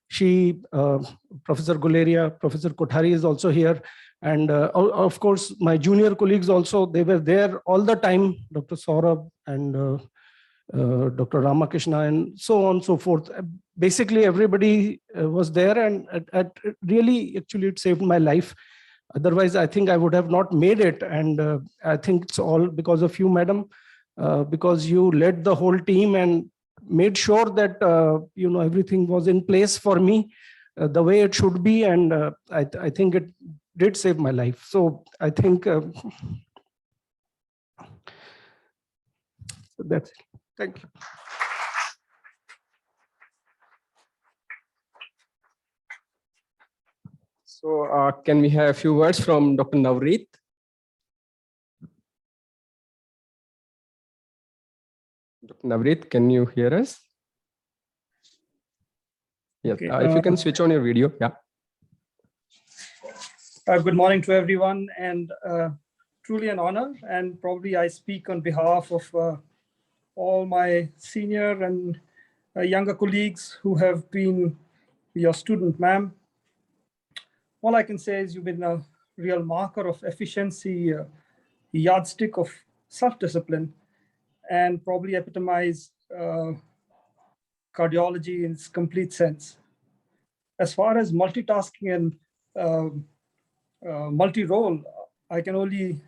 She, Professor Guleria, Professor Kothari is also here, and of course my junior colleagues also, they were there all the time, Dr. Saurabh and Dr. Ramakrishna and so on and so forth. Basically everybody was there, and really actually it saved my life. Otherwise, I think I would have not made it. And I think it's all because of you, madam, because you led the whole team and made sure that, everything was in place for me the way it should be. And I think it did save my life. So I think that's it. Thank you. So can we have a few words from Dr. Navreet? Dr. Navreet, can you hear us? Yes, Okay, if you can switch on your video, yeah. Good morning to everyone, and truly an honor. And probably I speak on behalf of all my senior and younger colleagues who have been your student, ma'am. All I can say is you've been a real marker of efficiency, yardstick of self-discipline, and probably epitomize cardiology in its complete sense. As far as multitasking and multi-role, I can only,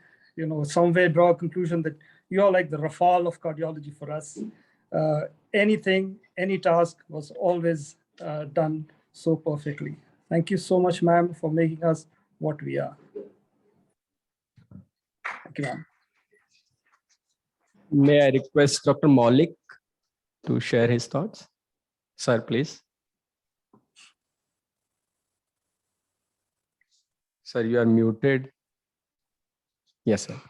somewhere draw a conclusion that you're like the Rafale of cardiology for us. Anything, any task was always done so perfectly. Thank you so much, ma'am, for making us what we are. Thank you, ma'am. May I request Dr. Maulik to share his thoughts? Sir, please. Sir, you are muted. Yes, sir.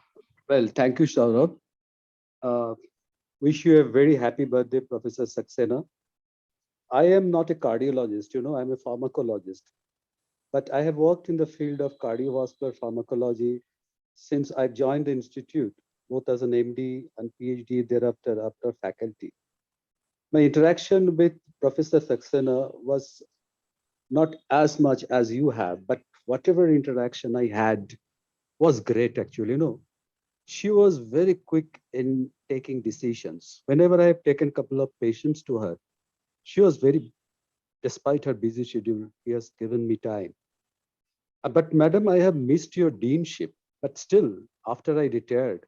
Well, thank you, Saurabh. Wish you a very happy birthday, Professor Saxena. I am not a cardiologist, I'm a pharmacologist. But I have worked in the field of cardiovascular pharmacology since I joined the institute, both as an MD and PhD thereafter after faculty. My interaction with Professor Saxena was not as much as you have, but whatever interaction I had was great actually, She was very quick in taking decisions. Whenever I have taken a couple of patients to her, she was despite her busy schedule, she has given me time. But madam, I have missed your deanship, but still, after I retired,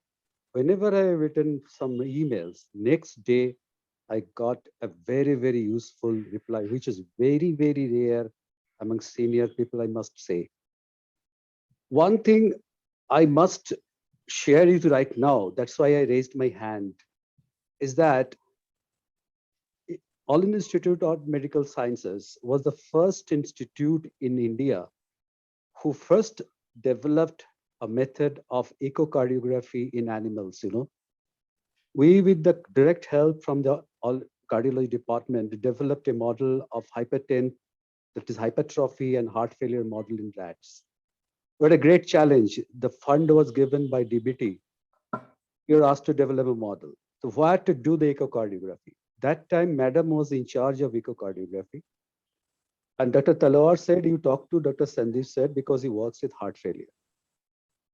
whenever I have written some emails, next day, I got a very, very useful reply, which is very, very rare among senior people, I must say. One thing I must share it right now, that's why I raised my hand, is that All India Institute of Medical Sciences was the first institute in India who first developed a method of echocardiography in animals, We, with the direct help from the cardiology department, developed a model of that is hypertrophy and heart failure model in rats. We had a great challenge. The fund was given by DBT. You're asked to develop a model. So where to do the echocardiography? That time, Madam was in charge of echocardiography. And Dr. Talwar said, you talk to Dr. Sandeep said, because he works with heart failure.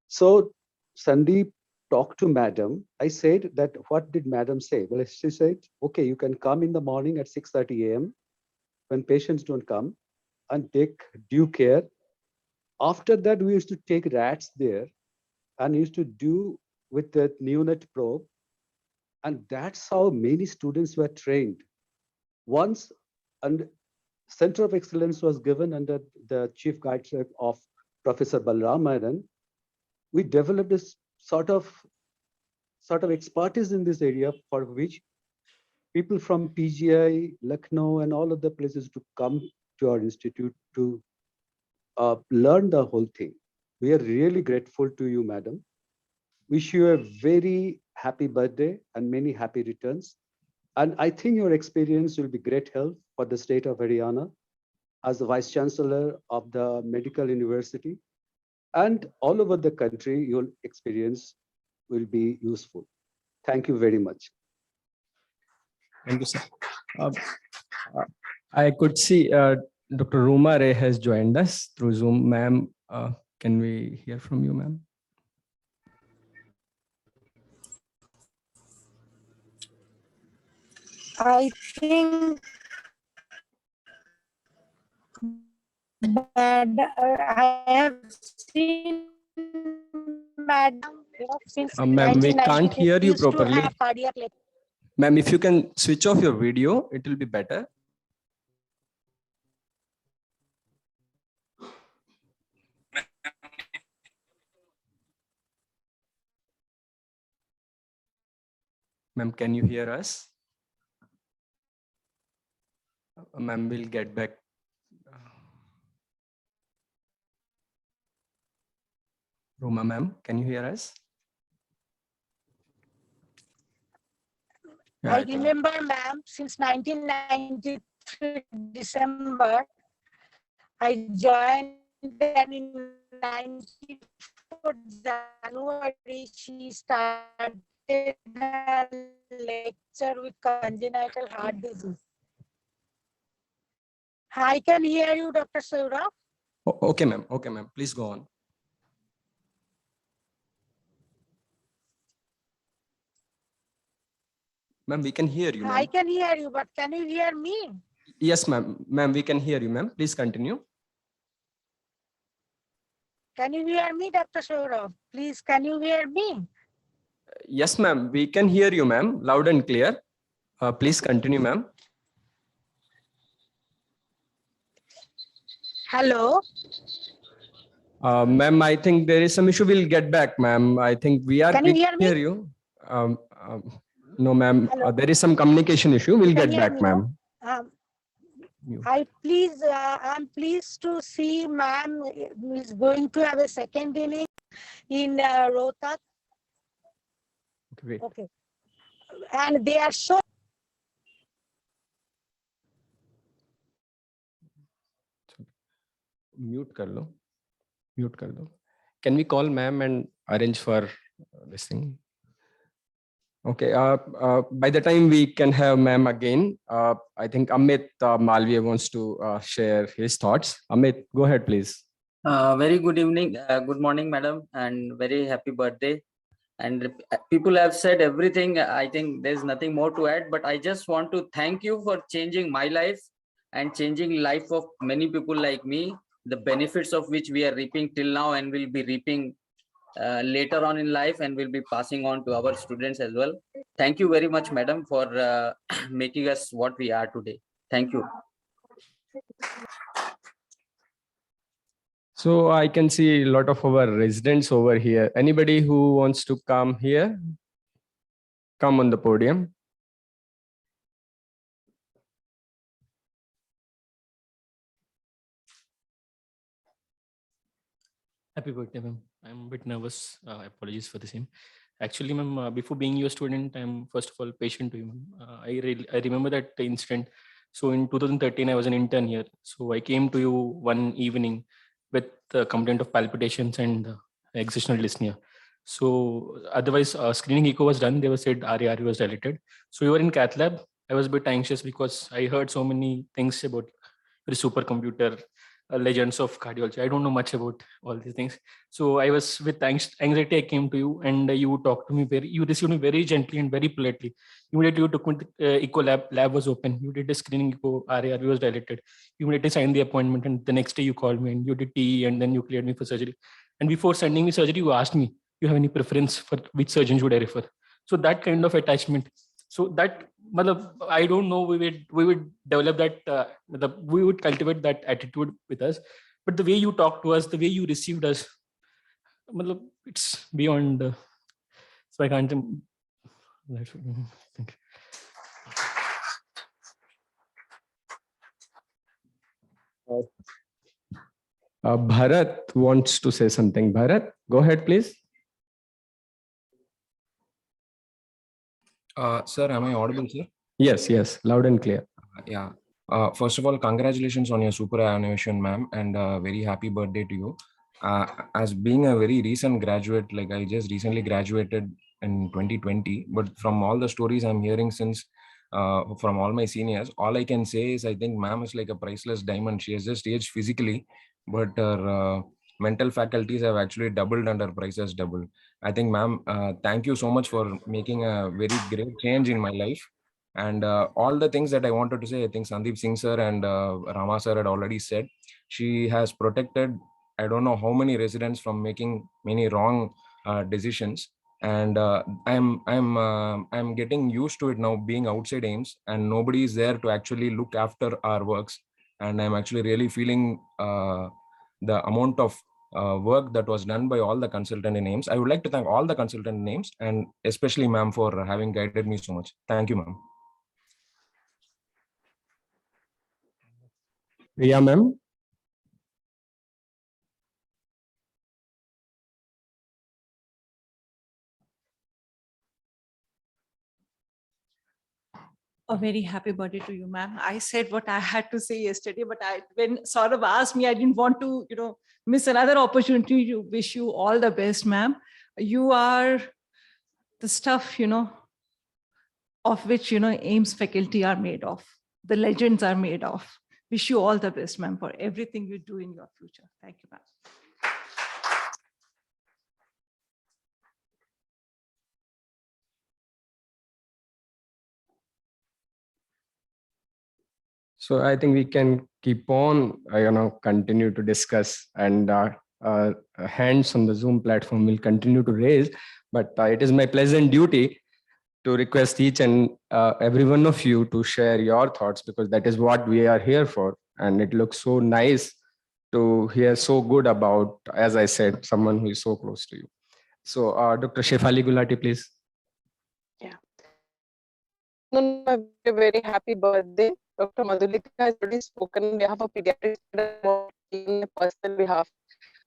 So Sandeep talked to Madam. I said that, what did Madam say? Well, she said, okay, you can come in the morning at 6:30 a.m. when patients don't come and take due care. After that, we used to take rats there and used to do with the neonate probe. And that's how many students were trained. Once, and Center of Excellence was given under the chief guidance of Professor Balram Maran. We developed this sort of expertise in this area for which people from PGI, Lucknow, and all other places to come to our institute to learn the whole thing. We are really grateful to you, Madam. Wish you a very happy birthday and many happy returns. And I think your experience will be great help for the state of Haryana as the Vice Chancellor of the Medical University. And all over the country, your experience will be useful. Thank you very much. Thank you, sir. I could see Dr. Ruma Ray has joined us through Zoom. Ma'am, can we hear from you, ma'am? I think I have seen Madam since Ma'am, we can't hear you properly. cardiac. Ma'am, if you can switch off your video, it will be better. Ma'am, can you hear us? Ma'am, we'll get back. Ruma, ma'am, can you hear us? Yeah, I remember, ma'am, since 1993 December, I joined then in 94 January, she started her lecture with congenital heart disease. I can hear you, Dr. Saurabh. Okay, ma'am. Okay, ma'am. Please go on. Ma'am, we can hear you, I ma'am. can hear you, but can you hear me? Yes, ma'am. Ma'am, we can hear you, ma'am. Please continue. Can you hear me, Dr. Saurabh? Please, can you hear me? Yes, ma'am. We can hear you, ma'am. Loud and clear. Please continue, ma'am. Hello. Ma'am, I think there is some issue. We'll get back, ma'am. I think we Can you we hear me? hear you. No, ma'am. Hello. There is some communication issue. We'll Can get you hear back, me now? ma'am. I'm pleased to see ma'am is going to have a second inning in Rohtak. Great. Okay. And they are so Mute kar lo. Mute kar do. Can we call ma'am and arrange for this thing? Okay. By the time we can have ma'am again, I think Amit Malviya wants to share his thoughts. Amit, go ahead, please. Very good evening, good morning, madam, and very happy birthday. And people have said everything. I think there's nothing more to add, but I just want to thank you for changing my life and changing life of many people like me, the benefits of which we are reaping till now and will be reaping later on in life and will be passing on to our students as well. Thank you very much, madam, for making us what we are today. Thank you. So I can see a lot of our residents over here. Anybody who wants to come here, come on the podium. Happy birthday, ma'am. I'm a bit nervous. Apologies for the same. Actually, ma'am, before being your student, I'm first of all patient to you, ma'am. I remember that incident. So in 2013, I was an intern here. So I came to you one evening with the complaint of palpitations and excisional dyspnea. So otherwise, screening echo was done. They were said RARV was dilated. So you were in cath lab. I was a bit anxious because I heard so many things about the supercomputer, legends of cardiology. I don't know much about all these things. So I was with anxiety. I came to you and you talked to me you received me very gently and very politely. Immediately you took me to echo lab was open. You did a screening echo, RARV was dilated. You immediately signed the appointment and the next day you called me and you did TE and then you cleared me for surgery. And before sending me surgery, you asked me, you have any preference for which surgeon should I refer? So that kind of attachment. So that, I don't know, we would develop that, we would cultivate that attitude with us. But the way you talk to us, the way you received us, it's beyond. So I can't. Thank you. Bharat wants to say something. Bharat, go ahead, please. Sir, am I audible, sir? Yes, loud and clear. Yeah. First of all, congratulations on your superannuation, ma'am, and very happy birthday to you. As being a very recent graduate, like I just recently graduated in 2020, but from all the stories I'm hearing since from all my seniors, all I can say is I think ma'am is like a priceless diamond. She has just aged physically, but her mental faculties have actually doubled and her price has doubled. I think ma'am, thank you so much for making a very great change in my life. And all the things that I wanted to say, I think Sandeep Singh sir and Rama sir had already said. She has protected, I don't know how many residents from making many wrong decisions. And I'm getting used to it now, being outside AIIMS, and nobody is there to actually look after our works. And I'm actually really feeling the amount of work that was done by all the consultant in AIIMS. I would like to thank all the consultant in AIIMS and especially ma'am for having guided me so much. Thank you, ma'am. Yeah, ma'am. A very happy birthday to you, ma'am. I said what I had to say yesterday, but when Saurabh asked me, I didn't want to, miss another opportunity to wish you all the best, ma'am. You are the stuff, of which, AIMS faculty are made of. The legends are made of. Wish you all the best, ma'am, for everything you do in your future. Thank you, ma'am. So I think we can keep on, continue to discuss, and hands on the Zoom platform will continue to raise. But it is my pleasant duty to request each and every one of you to share your thoughts, because that is what we are here for. And it looks so nice to hear so good about, as I said, someone who is so close to you. So Dr. Shefali Gulati, please. A very happy birthday. Dr. Madhulika has already spoken on behalf of pediatrics on a personal behalf.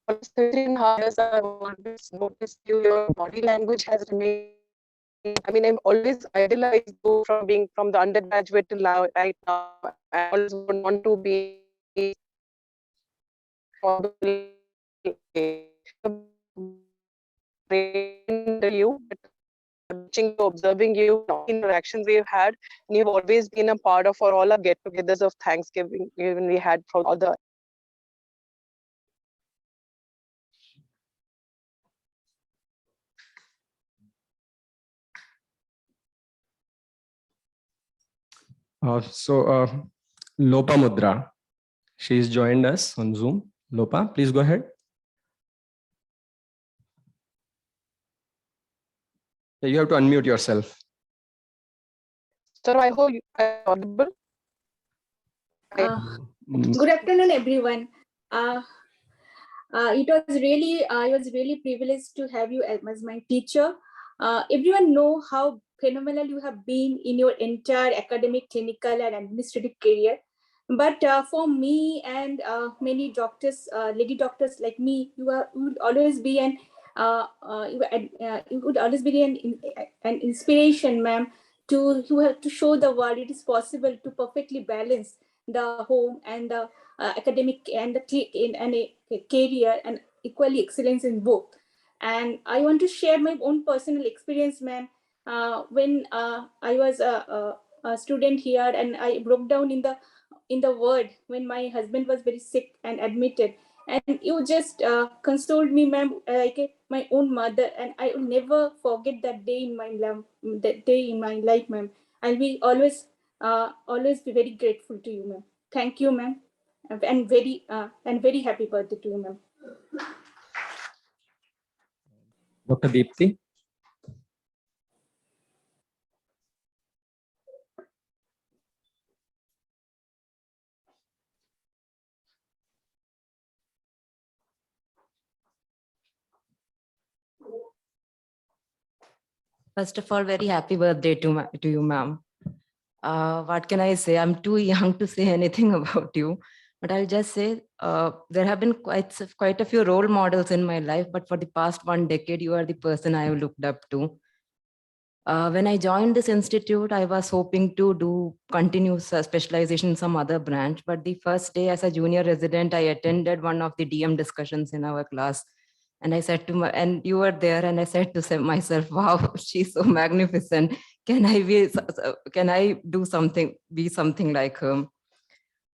For 13.5 years, I've always noticed your body language has remained. I mean, I've always idolized you from the undergraduate till now, right now. I always want to be you, but watching you, observing you, interactions we've had, and you've always been a part of all our get-togethers of Thanksgiving when we had from all the. Lopa Mudra, she's joined us on Zoom. Lopa, please go ahead. You have to unmute yourself. Sir, I hope you are audible. Good afternoon, everyone. I was really privileged to have you as my teacher. Everyone know how phenomenal you have been in your entire academic, clinical, and administrative career. But for me and many doctors, lady doctors like me, you would always be an inspiration, ma'am, to show the world it is possible to perfectly balance the home and the academic and a career and equally excellence in both. And I want to share my own personal experience, ma'am. When I was a student here, and I broke down in the ward when my husband was very sick and admitted, and you just consoled me, ma'am, like my own mother, and I will never forget that day in my life, ma'am. I'll be always be very grateful to you, ma'am. Thank you, ma'am, and very happy birthday to you, ma'am. Dr. Deepti. First of all, very happy birthday to you, ma'am. What can I say? I'm too young to say anything about you, but I'll just say there have been quite a few role models in my life, but for the past 1 decade, you are the person I have looked up to. When I joined this institute, I was hoping to continue specialization in some other branch, but the first day as a junior resident, I attended one of the DM discussions in our class. And I said and you were there, and I said to myself, wow, she's so magnificent. Can I be something like her?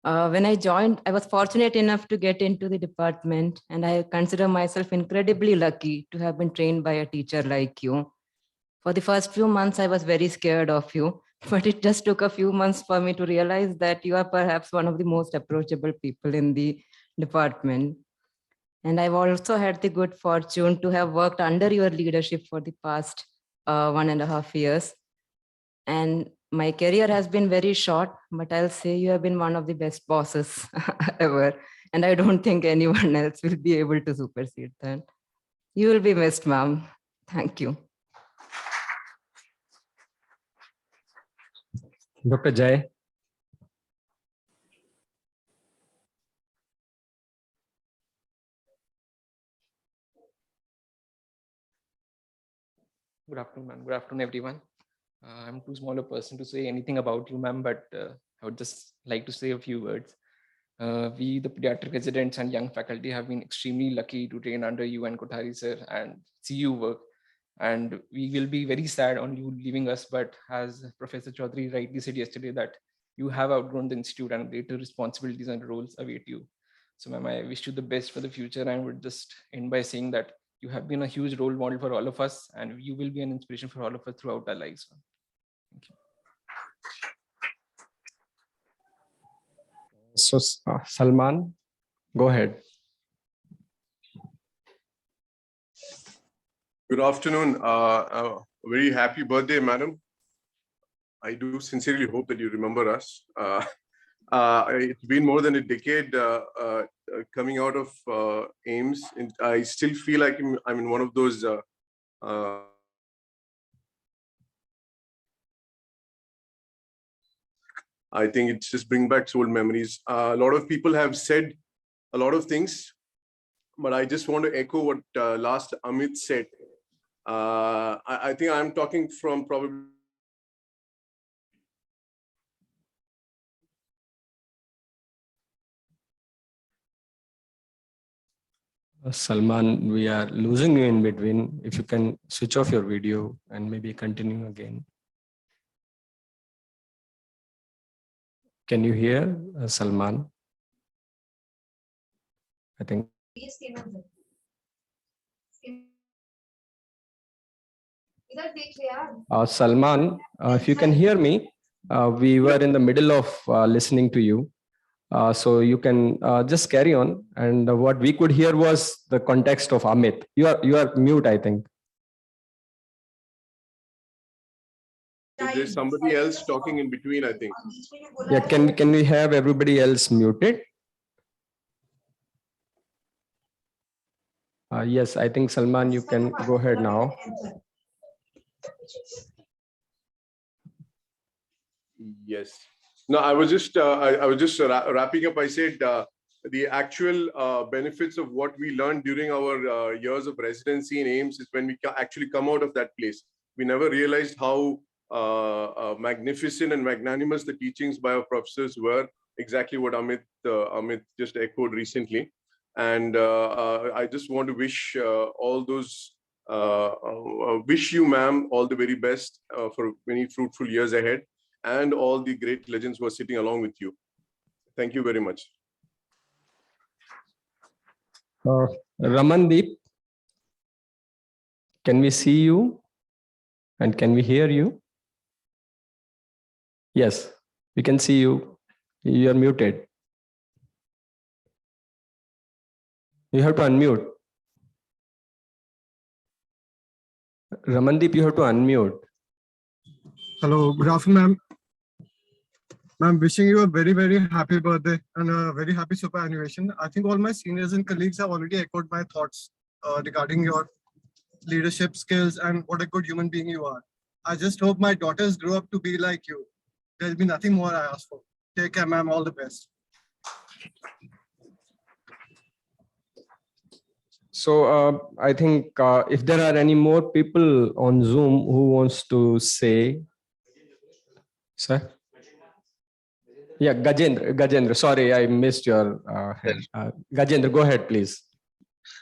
When I joined, I was fortunate enough to get into the department, and I consider myself incredibly lucky to have been trained by a teacher like you. For the first few months, I was very scared of you, but it just took a few months for me to realize that you are perhaps one of the most approachable people in the department. And I've also had the good fortune to have worked under your leadership for the past 1.5 years. And my career has been very short, but I'll say you have been one of the best bosses ever. And I don't think anyone else will be able to supersede that. You will be missed, ma'am. Thank you. Dr. Jay. Good afternoon, man. Good afternoon, everyone. I'm too small a person to say anything about you, ma'am, but I would just like to say a few words. We, the pediatric residents and young faculty, have been extremely lucky to train under you and Kothari sir and see you work. And we will be very sad on you leaving us. But as Professor Chaudhary rightly said yesterday, that you have outgrown the institute and greater responsibilities and roles await you. So, ma'am, I wish you the best for the future, and would just end by saying that you have been a huge role model for all of us, and you will be an inspiration for all of us throughout our lives. Thank you. So, Salman, go ahead. Good afternoon. Very happy birthday, madam. I do sincerely hope that you remember us. It's been more than a decade coming out of AIIMS, and I still feel like I'm in one of those I think it's just bring back old memories. A lot of people have said a lot of things, but I just want to echo what last Amit said. I think I'm talking from probably Salman, we are losing you in between. If you can switch off your video and maybe continue again. Can you hear Salman? I think. Salman, if you can hear me, we were in the middle of listening to you. So you can just carry on. And what we could hear was the context of Amit. You are mute, I think. there's somebody else talking in between, I think. Yeah, can we have everybody else muted? Yes, I think Salman, you can go ahead now. Yes. No, I was just wrapping up. I said the actual benefits of what we learned during our years of residency in AIIMS is when we actually come out of that place. We never realized how magnificent and magnanimous the teachings by our professors were. Exactly what Amit just echoed recently. And I just want to wish all those, wish you, ma'am, all the very best for many fruitful years ahead, and all the great legends who are sitting along with you. Thank you very much. Ramandeep, can we see you? And can we hear you? Yes, we can see you. You are muted. You have to unmute. Ramandeep, you have to unmute. Hello, good afternoon, ma'am. Ma'am, wishing you a very, very happy birthday and a very happy superannuation. I think all my seniors and colleagues have already echoed my thoughts regarding your leadership skills and what a good human being you are. I just hope my daughters grow up to be like you. There'll be nothing more I ask for. Take care, ma'am. All the best. So I think if there are any more people on Zoom who wants to say, sir? Yeah, Gajendra, sorry, I missed your hand. Gajendra, go ahead, please.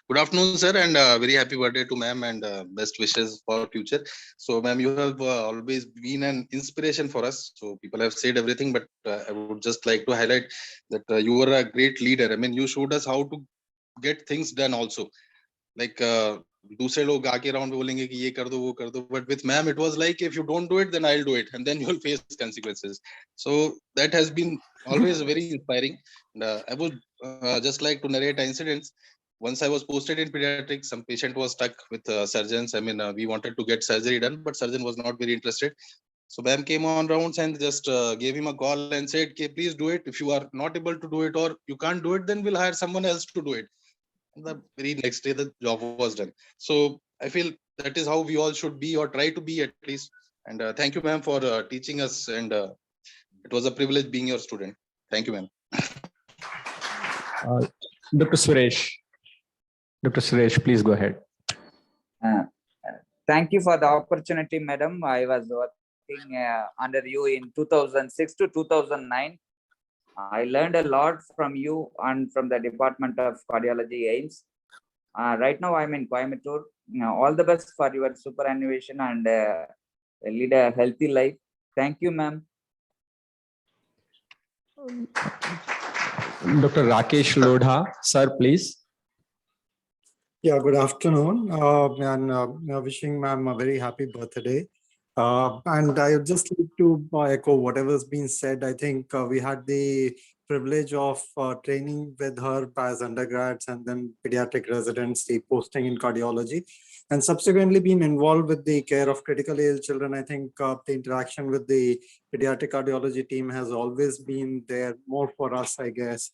Good afternoon, sir, and very happy birthday to ma'am, and best wishes for future. So, ma'am, you have always been an inspiration for us. So, people have said everything, but I would just like to highlight that you were a great leader. I mean, you showed us how to get things done also. Like दूसरे लोग आके around बोलेंगे कि ये कर दो वो कर दो, but with ma'am it was like if you don't do it then I'll do it, and then you'll face consequences. So that has been always very inspiring. And, I would just like to narrate incidents. Once I was posted in pediatrics, some patient was stuck with surgeons. I mean, we wanted to get surgery done, but surgeon was not very interested. So ma'am came on rounds and just gave him a call and said, okay, please do it. If you are not able to do it or you can't do it, then we'll hire someone else to do it. The very next day the job was done. So I feel that is how we all should be, or try to be at least. And thank you, ma'am, for teaching us, and it was a privilege being your student. Thank you, ma'am. Dr. Suresh, please go ahead. Thank you for the opportunity, madam. I was working under you in 2006 to 2009. I learned a lot from you and from the Department of Cardiology AIMS. Right now, I'm in Coimbatore. All the best for your superannuation and lead a healthy life. Thank you, ma'am. Dr. Rakesh Lodha, sir, please. Yeah, good afternoon. Wishing ma'am a very happy birthday. And I would just like to echo whatever's been said. I think we had the privilege of training with her as undergrads and then pediatric residency posting in cardiology, and subsequently being involved with the care of critically ill children. I think the interaction with the pediatric cardiology team has always been there more for us, I guess.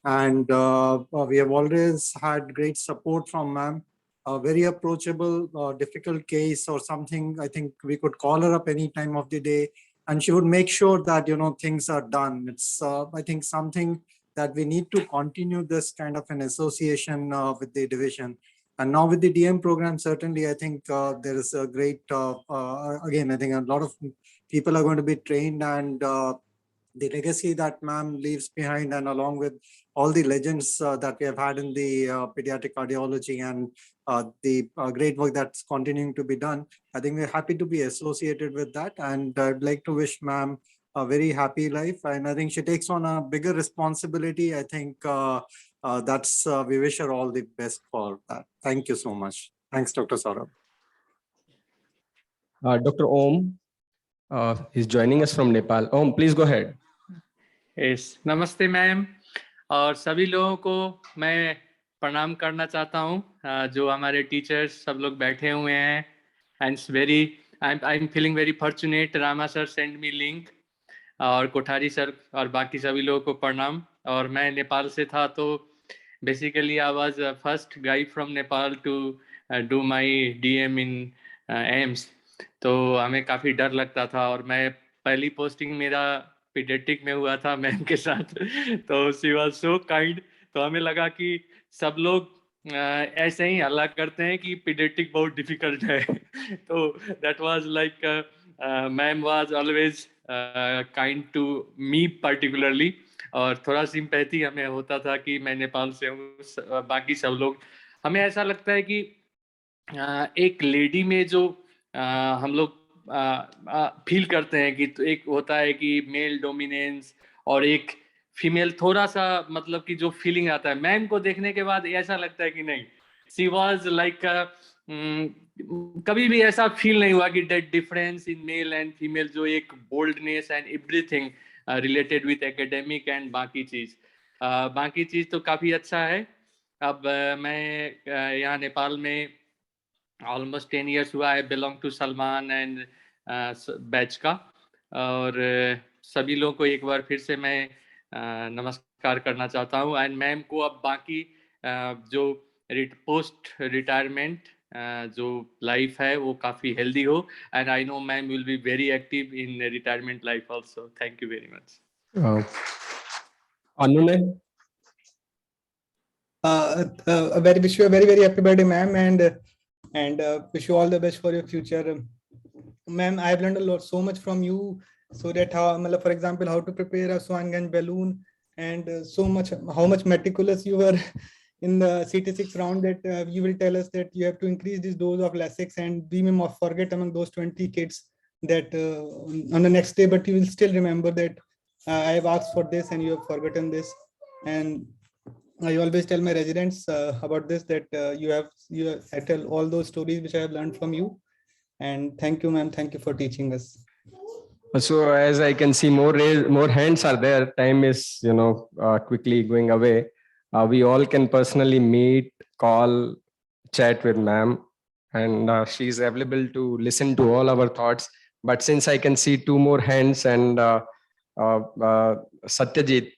And we have always had great support from ma'am. A very approachable, difficult case or something, I think we could call her up any time of the day, and she would make sure that, you know, things are done. It's, I think, something that we need to continue this kind of an association with the division. And now with the DM program, certainly, I think there is a great, again, I think a lot of people are going to be trained, and the legacy that ma'am leaves behind, and along with all the legends that we have had in the pediatric cardiology and the great work that's continuing to be done, I think we're happy to be associated with that. And I'd like to wish ma'am a very happy life. And I think she takes on a bigger responsibility. I think that's, we wish her all the best for that. Thank you so much. Thanks, Dr. Saurabh. Dr. Om is joining us from Nepal. Om, please go ahead. Yes, नमस्ते ma'am, और सभी लोगों को मैं प्रणाम करना चाहता हूँ जो हमारे टीचर्स सब लोग बैठे हुए हैं. And very I am feeling very fortunate. Rama sir send me link, और कोठारी सर और बाकी सभी लोगों को प्रणाम. और मैं नेपाल से था, तो basically I was first guy from Nepal to do my DM in AIIMS. तो हमें काफ़ी डर लगता था, और मैं पहली पोस्टिंग मेरा पीडियाट्रिक में हुआ था मैम के साथ. तो शी वाज सो काइंड. तो हमें लगा कि सब लोग ऐसे ही हल्ला करते हैं कि पीडियाट्रिक बहुत डिफिकल्ट है. तो that was like ma'am was always kind to me particularly. और थोड़ा सिंपैथी हमें होता था कि मैं नेपाल से हूँ, बाकी सब लोग. हमें ऐसा लगता है कि एक लेडी में जो हम लोग फील करते हैं कि तो एक होता है कि मेल डोमिनेंस और एक फीमेल, थोड़ा सा मतलब कि जो फीलिंग आता है मैम को देखने के बाद ऐसा लगता है कि नहीं, शी वाज लाइक, कभी भी ऐसा फील नहीं हुआ कि that difference in male and female, जो एक boldness and everything related with academic and बाकी चीज़ तो काफ़ी अच्छा है. अब मैं यहाँ नेपाल में ऑलमोस्ट 10 years हुआ है. Belong to Salman and batch का. और सभी लोगों को एक बार फिर से मैं नमस्कार करना चाहता हूँ. एंड मैम को अब बाकी जो पोस्ट रिटायरमेंट जो लाइफ है वो काफ़ी हेल्दी हो. And I know ma'am will be very active in retirement life also. Thank you very much. Anune? Wish you a very, very happy birthday, ma'am, and wish you all the best for your future. Ma'am, I've learned so much from you, so that how, for example, how to prepare a Swanganj balloon, and so much, how much meticulous you were in the CT6 round, that you will tell us that you have to increase this dose of Lasix, and we may forget among those 20 kids that on the next day, but you will still remember that I have asked for this and you have forgotten this. And I always tell my residents about this, that I tell all those stories which I have learned from you. And thank you, ma'am. Thank you for teaching us. So as I can see, more hands are there. Time is, quickly going away. We all can personally meet, call, chat with ma'am, and she's available to listen to all our thoughts. But since I can see 2 more hands, and Satyajit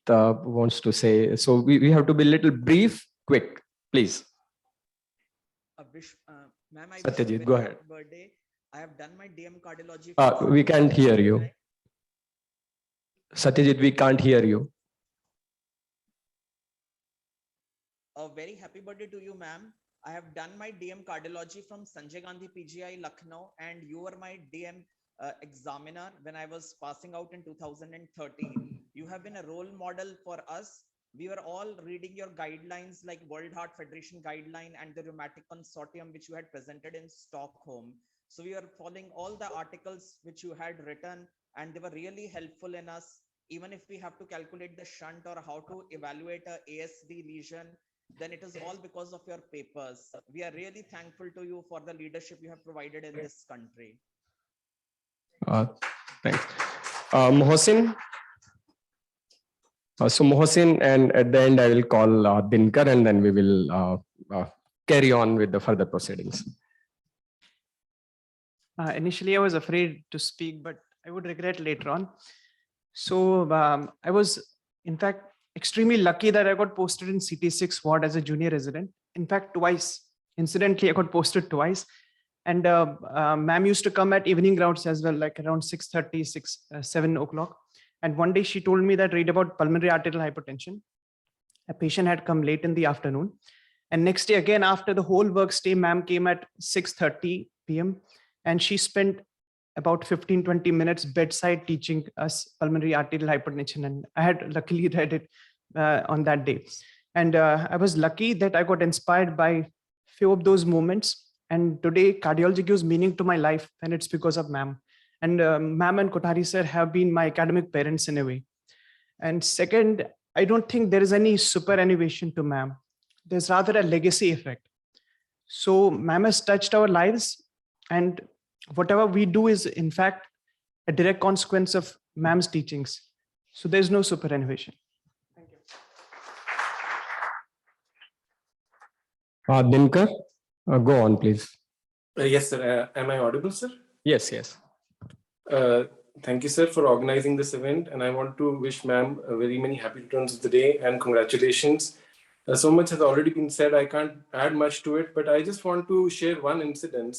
wants to say, so we have to be a little brief, quick, please. Ma'am, Satyajit, go ahead. Birthday. I have done my DM cardiology. We can't hear you. Satyajit, we can't hear you. A very happy birthday to you, ma'am. I have done my DM cardiology from Sanjay Gandhi PGI, Lucknow, and you were my DM examiner when I was passing out in 2013. You have been a role model for us. We were all reading your guidelines like World Heart Federation guideline and the Rheumatic Consortium, which you had presented in Stockholm. So we were following all the articles which you had written, and they were really helpful in us. Even if we have to calculate the shunt or how to evaluate a ASD lesion, then it is all because of your papers. We are really thankful to you for the leadership you have provided in this country. Thanks. Mohsin. So Mohsin, and at the end I will call Dinkar, and then we will carry on with the further proceedings. Initially, I was afraid to speak, but I would regret later on. So I was, in fact, extremely lucky that I got posted in CT6 ward as a junior resident. In fact, twice. Incidentally, I got posted twice. And ma'am used to come at evening rounds as well, like around 6:30, 7 o'clock. And one day she told me that read about pulmonary arterial hypertension. A patient had come late in the afternoon. And next day, again, after the whole work stay, ma'am came at 6:30 p.m. And she spent about 15-20 minutes bedside teaching us pulmonary arterial hypertension. And I had luckily read it on that day. And I was lucky that I got inspired by few of those moments. And today cardiology gives meaning to my life, and it's because of ma'am. And ma'am and Kothari sir have been my academic parents in a way. And second, I don't think there is any superannuation to ma'am. There's rather a legacy effect. So ma'am has touched our lives, and whatever we do is in fact a direct consequence of ma'am's teachings. So there's no superannuation. Thank you. Dinkar, go on, please. Yes, sir. Am I audible, sir? Yes, yes. Thank you, sir, for organizing this event. And I want to wish ma'am very many happy returns of the day and congratulations. So much has already been said. I can't add much to it, but I just want to share one incident.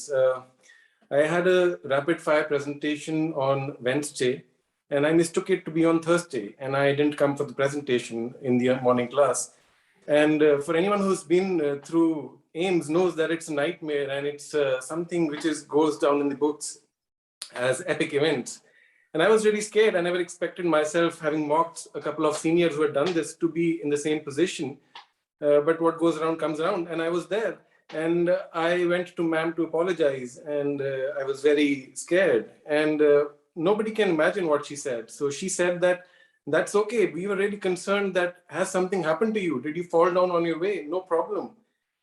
I had a rapid fire presentation on Wednesday, and I mistook it to be on Thursday, and I didn't come for the presentation in the morning class. And for anyone who's been through AIIMS knows that it's a nightmare, and it's something which goes down in the books as epic events. And I was really scared. I never expected myself, having mocked a couple of seniors who had done this, to be in the same position. But what goes around comes around, and I was there. And I went to ma'am to apologize, and I was very scared. And nobody can imagine what she said. So she said that that's okay. We were really concerned that has something happened to you? Did you fall down on your way? No problem.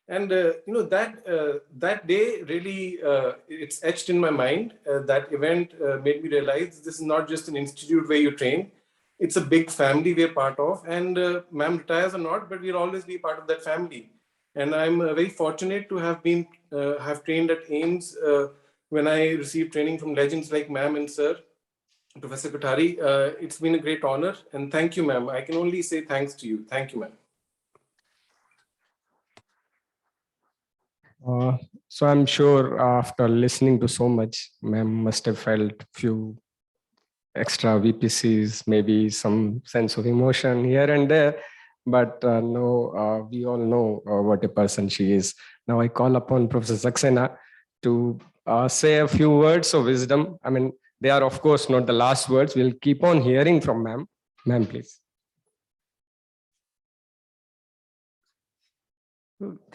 And that day really, it's etched in my mind. That event made me realize this is not just an institute where you train. It's a big family we're part of. And ma'am retires or not, but we'll always be part of that family. And I'm very fortunate to have been have trained at AIIMS when I received training from legends like ma'am and sir, Professor Kothari. It's been a great honor, and thank you, ma'am. I can only say thanks to you. Thank you, ma'am. So I'm sure after listening to so much, ma'am must have felt few extra VPCs, maybe some sense of emotion here and there. But no, we all know what a person she is. Now I call upon Professor Saxena to say a few words of wisdom. I mean, they are of course not the last words. We'll keep on hearing from ma'am. Ma'am, please.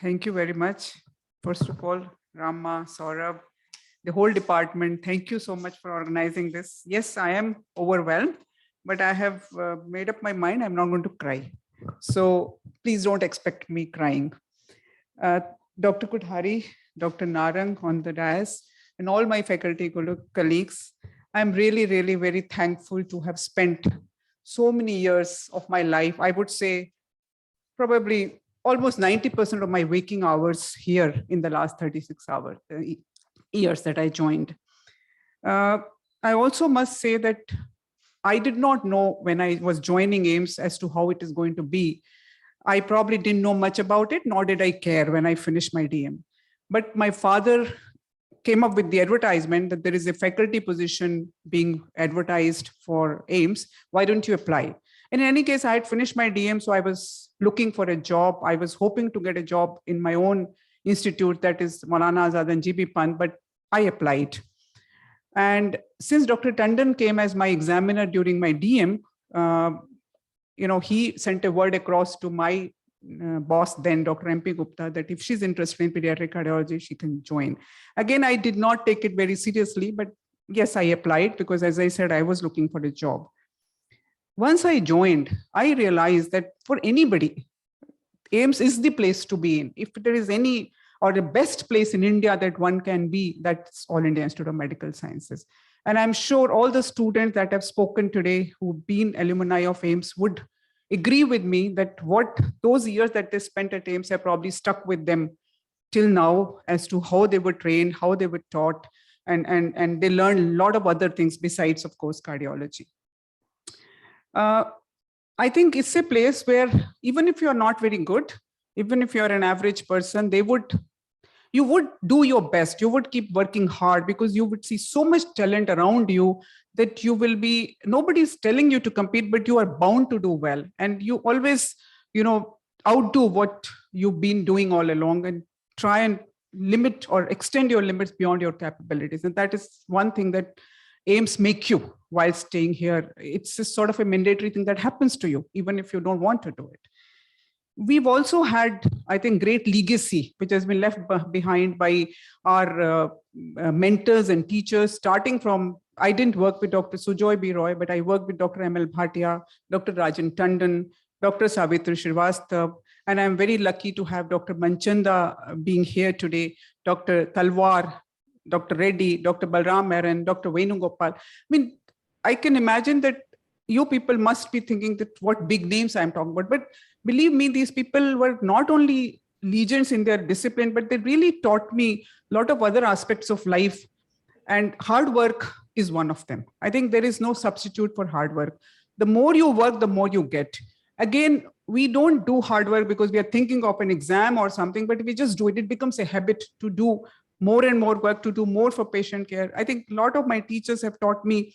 Thank you very much. First of all, Rama, Saurabh, the whole department, thank you so much for organizing this. Yes, I am overwhelmed, but I have made up my mind. I'm not going to cry. So please don't expect me crying. Dr. Kothari, Dr. Narang on the dais, and all my faculty colleagues, I'm really, really very thankful to have spent so many years of my life. I would say probably almost 90% of my waking hours here in the last 36 years that I joined. I also must say that I did not know when I was joining AIIMS as to how it is going to be. I probably didn't know much about it, nor did I care when I finished my DM. But my father came up with the advertisement that there is a faculty position being advertised for AIIMS. Why don't you apply? And in any case, I had finished my DM, so I was looking for a job. I was hoping to get a job in my own institute, that is Maulana Azad and GB Pant, but I applied. And since Dr. Tandon came as my examiner during my DM, he sent a word across to my boss then, Dr. MP Gupta, that if she's interested in pediatric cardiology, she can join. Again, I did not take it very seriously, but yes, I applied because, as I said, I was looking for a job. Once I joined, I realized that for anybody, AIIMS is the place to be in. If there is any or the best place in India that one can be, that's All India Institute of Medical Sciences. And I'm sure all the students that have spoken today who've been alumni of AIIMS would agree with me that what those years that they spent at AIIMS have probably stuck with them till now as to how they were trained, how they were taught, and they learned a lot of other things besides, of course, cardiology. I think it's a place where even if you're not very good, even if you're an average person, you would do your best. You would keep working hard because you would see so much talent around you that you will be, nobody's telling you to compete, but you are bound to do well. And you always, outdo what you've been doing all along and try and limit or extend your limits beyond your capabilities. And that is one thing that AIIMS make you while staying here. It's a sort of a mandatory thing that happens to you, even if you don't want to do it. We've also had, I think, great legacy, which has been left behind by our mentors and teachers, starting from, I didn't work with Dr. Sujoy B. Roy, but I worked with Dr. M.L. Bhatia, Dr. Rajan Tandon, Dr. Savitri Srivastava, and I'm very lucky to have Dr. Manchanda being here today, Dr. Talwar, Dr. Reddy, Dr. Balram Meron, Dr. Venugopal. I mean, I can imagine that you people must be thinking that what big names I'm talking about, but believe me, these people were not only legends in their discipline, but they really taught me a lot of other aspects of life, and hard work is one of them. I think there is no substitute for hard work. The more you work, the more you get. Again, we don't do hard work because we are thinking of an exam or something, but we just do it. It becomes a habit to do more and more work, to do more for patient care. I think a lot of my teachers have taught me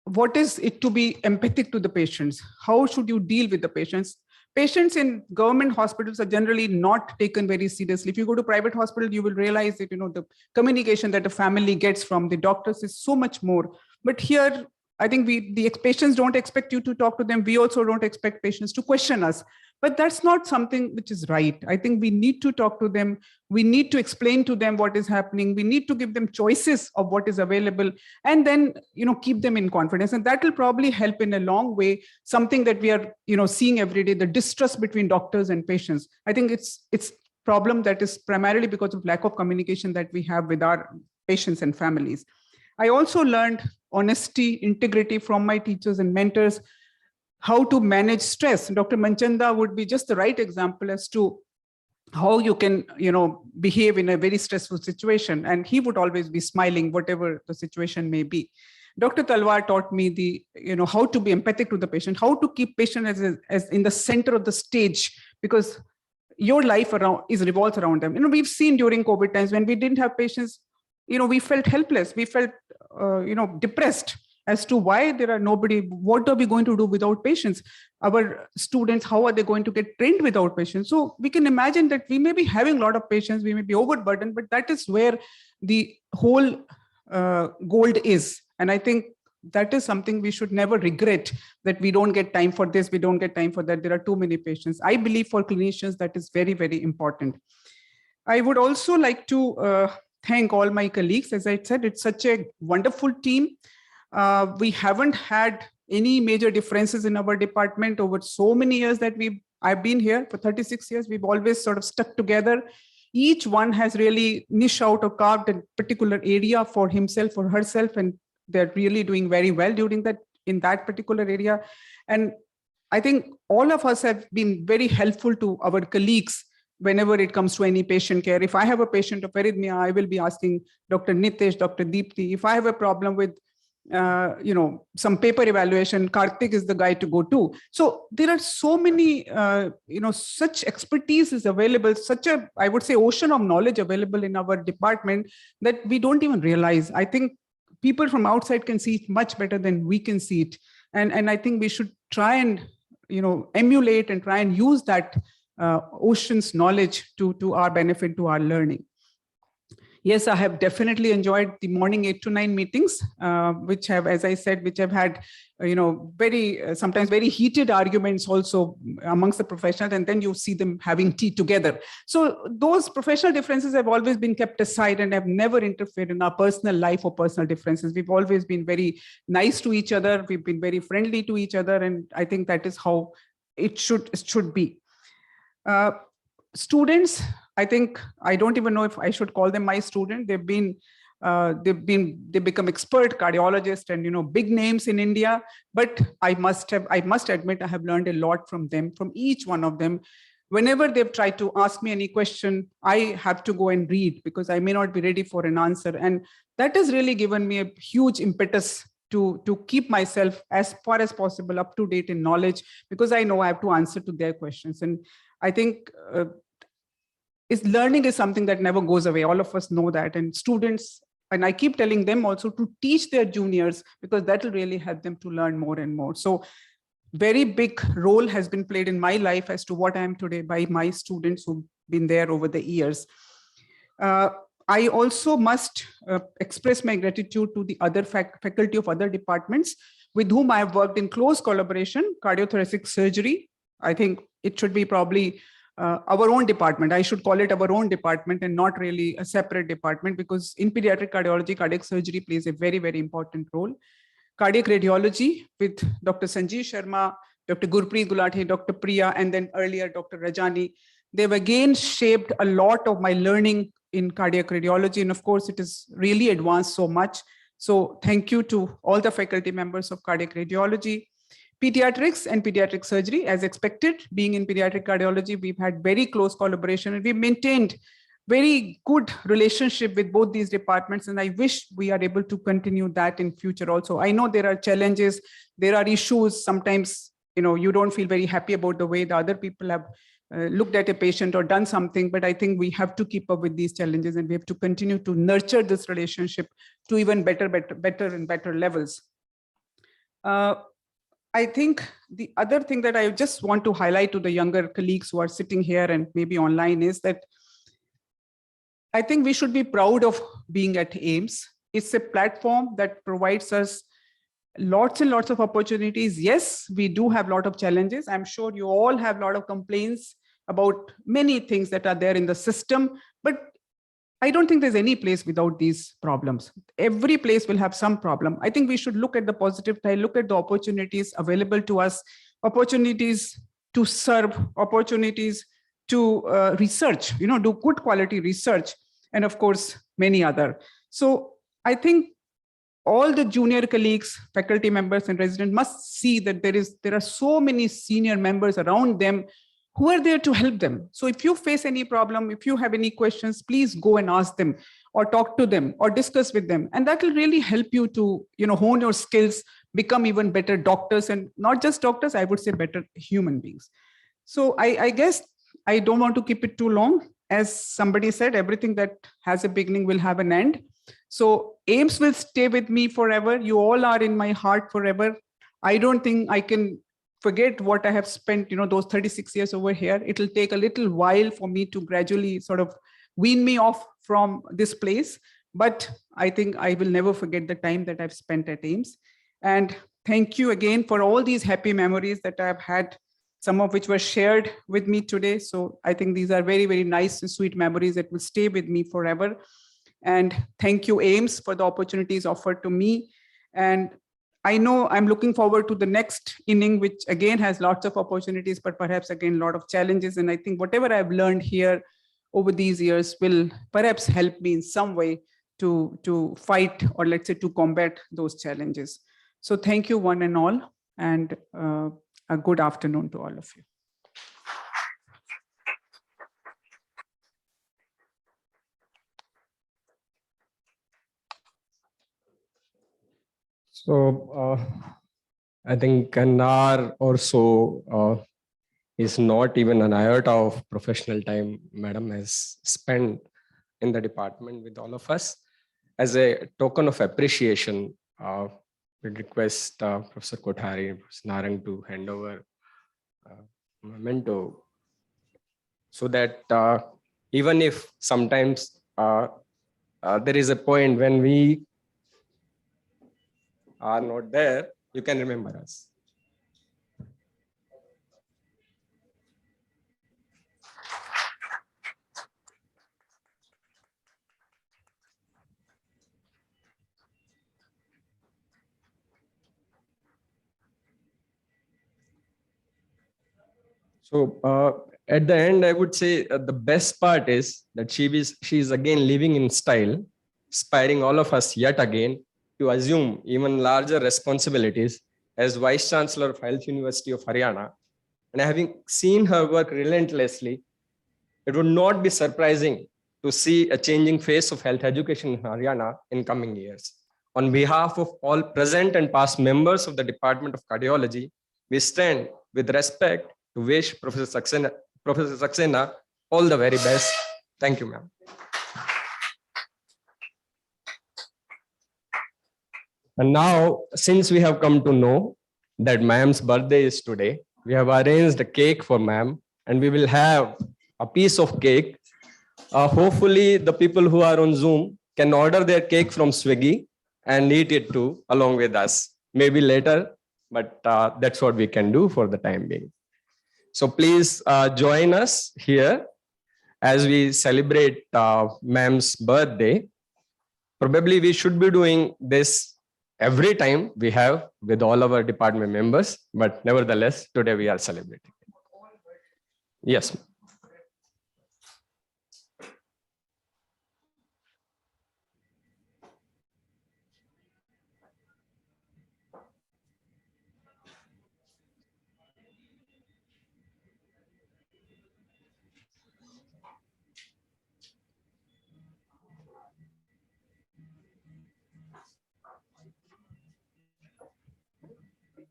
what is it to be empathic to the patients? How should you deal with the patients? Patients in government hospitals are generally not taken very seriously. If you go to private hospital, you will realize that the communication that the family gets from the doctors is so much more. But here, I think the patients don't expect you to talk to them. We also don't expect patients to question us. But that's not something which is right. I think we need to talk to them. We need to explain to them what is happening. We need to give them choices of what is available, and then keep them in confidence. And that will probably help in a long way. Something that we are seeing every day, the distrust between doctors and patients. I think it's problem that is primarily because of lack of communication that we have with our patients and families. I also learned honesty, integrity from my teachers and mentors, how to manage stress. Dr. Manchanda would be just the right example as to how you can, behave in a very stressful situation. And he would always be smiling, whatever the situation may be. Dr. Talwar taught me how to be empathic to the patient, how to keep patient as in the center of the stage, because your life revolves around them. We've seen during COVID times when we didn't have patients, we felt helpless. We felt, depressed as to why there are nobody, what are we going to do without patients? Our students, how are they going to get trained without patients? So we can imagine that we may be having a lot of patients, we may be overburdened, but that is where the whole gold is. And I think that is something we should never regret, that we don't get time for this, we don't get time for that. There are too many patients. I believe for clinicians, that is very, very important. I would also like to thank all my colleagues. As I said, it's such a wonderful team. We haven't had any major differences in our department over so many years that I've been here for 36 years. We've always sort of stuck together. Each one has really niched out or carved a particular area for himself or herself, and they're really doing very well in that particular area. And I think all of us have been very helpful to our colleagues whenever it comes to any patient care. If I have a patient of arrhythmia, I will be asking Dr. Nitesh, Dr. Deepti. If I have a problem with some paper evaluation, Karthik is the guy to go to. So there are so many, such expertise is available, such a, I would say, ocean of knowledge available in our department that we don't even realize. I think people from outside can see it much better than we can see it. And I think we should try and, emulate and try and use that ocean's knowledge to our benefit, to our learning. Yes, I have definitely enjoyed the morning 8 to 9 meetings, which have, as I said, which have had, very sometimes very heated arguments also amongst the professionals, and then you see them having tea together. So those professional differences have always been kept aside and have never interfered in our personal life or personal differences. We've always been very nice to each other. We've been very friendly to each other, and I think that is how it should be. Students, I think I don't even know if I should call them my student. They become expert cardiologists and big names in India. But I must admit I have learned a lot from them, from each one of them. Whenever they've tried to ask me any question, I have to go and read because I may not be ready for an answer. And that has really given me a huge impetus to keep myself as far as possible up to date in knowledge, because I know I have to answer to their questions. And I think learning is something that never goes away. All of us know that. And students, and I keep telling them also to teach their juniors, because that will really help them to learn more and more. So very big role has been played in my life as to what I am today by my students who've been there over the years. I also must express my gratitude to the other faculty of other departments with whom I have worked in close collaboration. Cardiothoracic surgery, I think it should be probably our own department. I should call it our own department and not really a separate department, because in pediatric cardiology, cardiac surgery plays a very, very important role. Cardiac radiology with Dr. Sanjeev Sharma, Dr. Gurpreet Gulati, Dr. Priya, and then earlier Dr. Rajani. They've again shaped a lot of my learning in cardiac radiology. And of course, it has really advanced so much. So thank you to all the faculty members of cardiac radiology. Pediatrics and pediatric surgery, as expected, being in pediatric cardiology, we've had very close collaboration and we've maintained very good relationship with both these departments. And I wish we are able to continue that in future also. I know there are challenges, there are issues. Sometimes, you don't feel very happy about the way the other people have looked at a patient or done something, but I think we have to keep up with these challenges and we have to continue to nurture this relationship to even better and better levels. I think the other thing that I just want to highlight to the younger colleagues who are sitting here and maybe online is that I think we should be proud of being at AIIMS. It's a platform that provides us lots and lots of opportunities. Yes, we do have a lot of challenges. I'm sure you all have a lot of complaints about many things that are there in the system, but I don't think there's any place without these problems. Every place will have some problem. I think we should look at the positive side, look at the opportunities available to us, opportunities to serve, opportunities to research, do good quality research, and of course, many other. So I think all the junior colleagues, faculty members and residents must see that there are so many senior members around them who are there to help them. So if you face any problem, if you have any questions, please go and ask them or talk to them or discuss with them. And that will really help you to, hone your skills, become even better doctors, and not just doctors, I would say better human beings. So I guess I don't want to keep it too long. As somebody said, everything that has a beginning will have an end. So AIIMS will stay with me forever. You all are in my heart forever. I don't think I can forget what I have spent, those 36 years over here. It'll take a little while for me to gradually sort of wean me off from this place. But I think I will never forget the time that I've spent at AIIMS. And thank you again for all these happy memories that I've had, some of which were shared with me today. So I think these are very, very nice and sweet memories that will stay with me forever. And thank you, AIIMS, for the opportunities offered to me. And I know I'm looking forward to the next inning, which again has lots of opportunities, but perhaps again, a lot of challenges. And I think whatever I've learned here over these years will perhaps help me in some way to fight, or let's say to combat those challenges. So thank you one and all, and a good afternoon to all of you. So I think an hour or so is not even an iota of professional time Madam has spent in the department with all of us. As a token of appreciation, we request Professor Kothari, Professor Narang to hand over memento, so that even if sometimes there is a point when we are not there, you can remember us. So at the end, I would say the best part is that she is again living in style, inspiring all of us yet again to assume even larger responsibilities as Vice Chancellor of Health University of Haryana. And having seen her work relentlessly, it would not be surprising to see a changing face of health education in Haryana in coming years. On behalf of all present and past members of the Department of Cardiology, we stand with respect to wish Professor Saxena all the very best. Thank you, ma'am. And now, since we have come to know that ma'am's birthday is today, we have arranged a cake for ma'am, and we will have a piece of cake. Hopefully, the people who are on Zoom can order their cake from Swiggy and eat it too, along with us. Maybe later, but that's what we can do for the time being. So please join us here as we celebrate ma'am's birthday. Probably we should be doing this every time we have with all our department members, but nevertheless, today we are celebrating. Yes.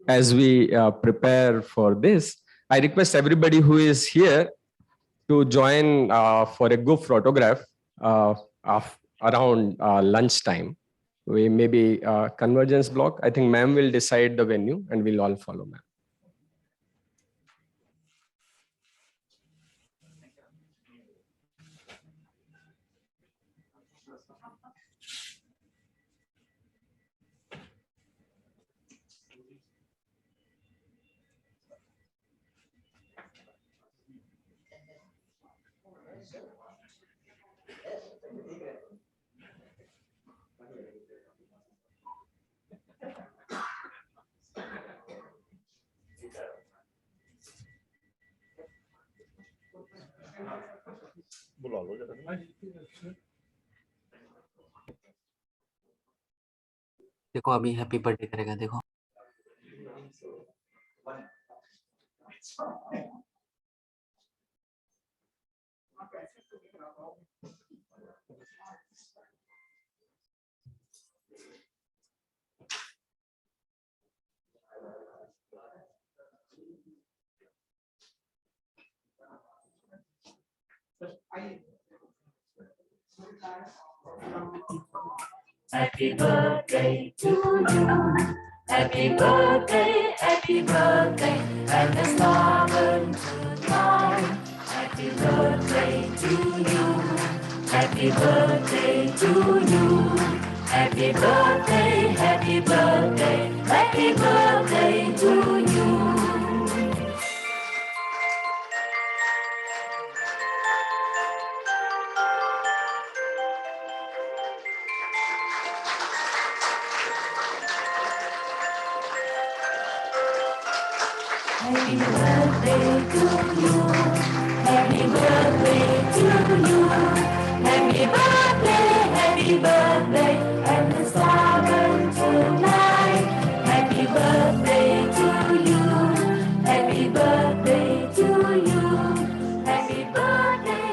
As we prepare for this, I request everybody who is here to join for a group photograph around lunchtime. We maybe convergence block. I think ma'am will decide the venue and we'll all follow ma'am. देखो अभी happy birthday करेगा देखो Happy birthday to you. Happy birthday, and the star burn tonight. Happy birthday to you. Happy birthday to you. Happy birthday, happy birthday, happy birthday to you. Happy birthday to you. Happy birthday to you. Happy birthday, and the star burn tonight. Happy birthday to you. Happy birthday to you. Happy birthday.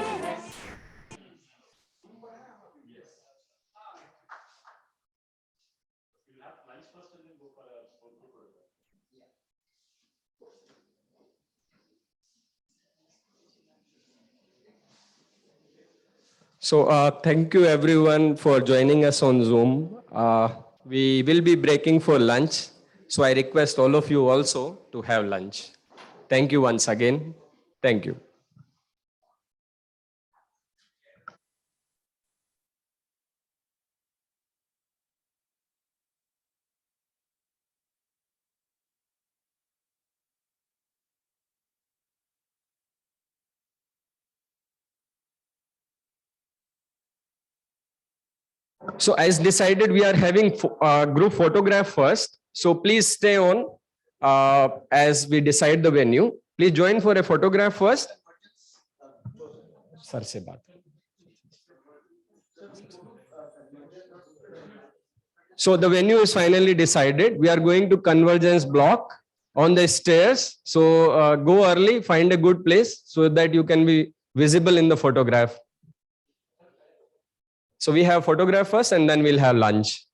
So thank you everyone for joining us on Zoom. We will be breaking for lunch. So I request all of you also to have lunch. Thank you once again. Thank you. So as decided, we are having group photograph first. So please stay on as we decide the venue. Please join for a photograph first. Sir se baat. So the venue is finally decided. We are going to Convergence Block on the stairs. So go early, find a good place so that you can be visible in the photograph. So we have photograph first and then we'll have lunch.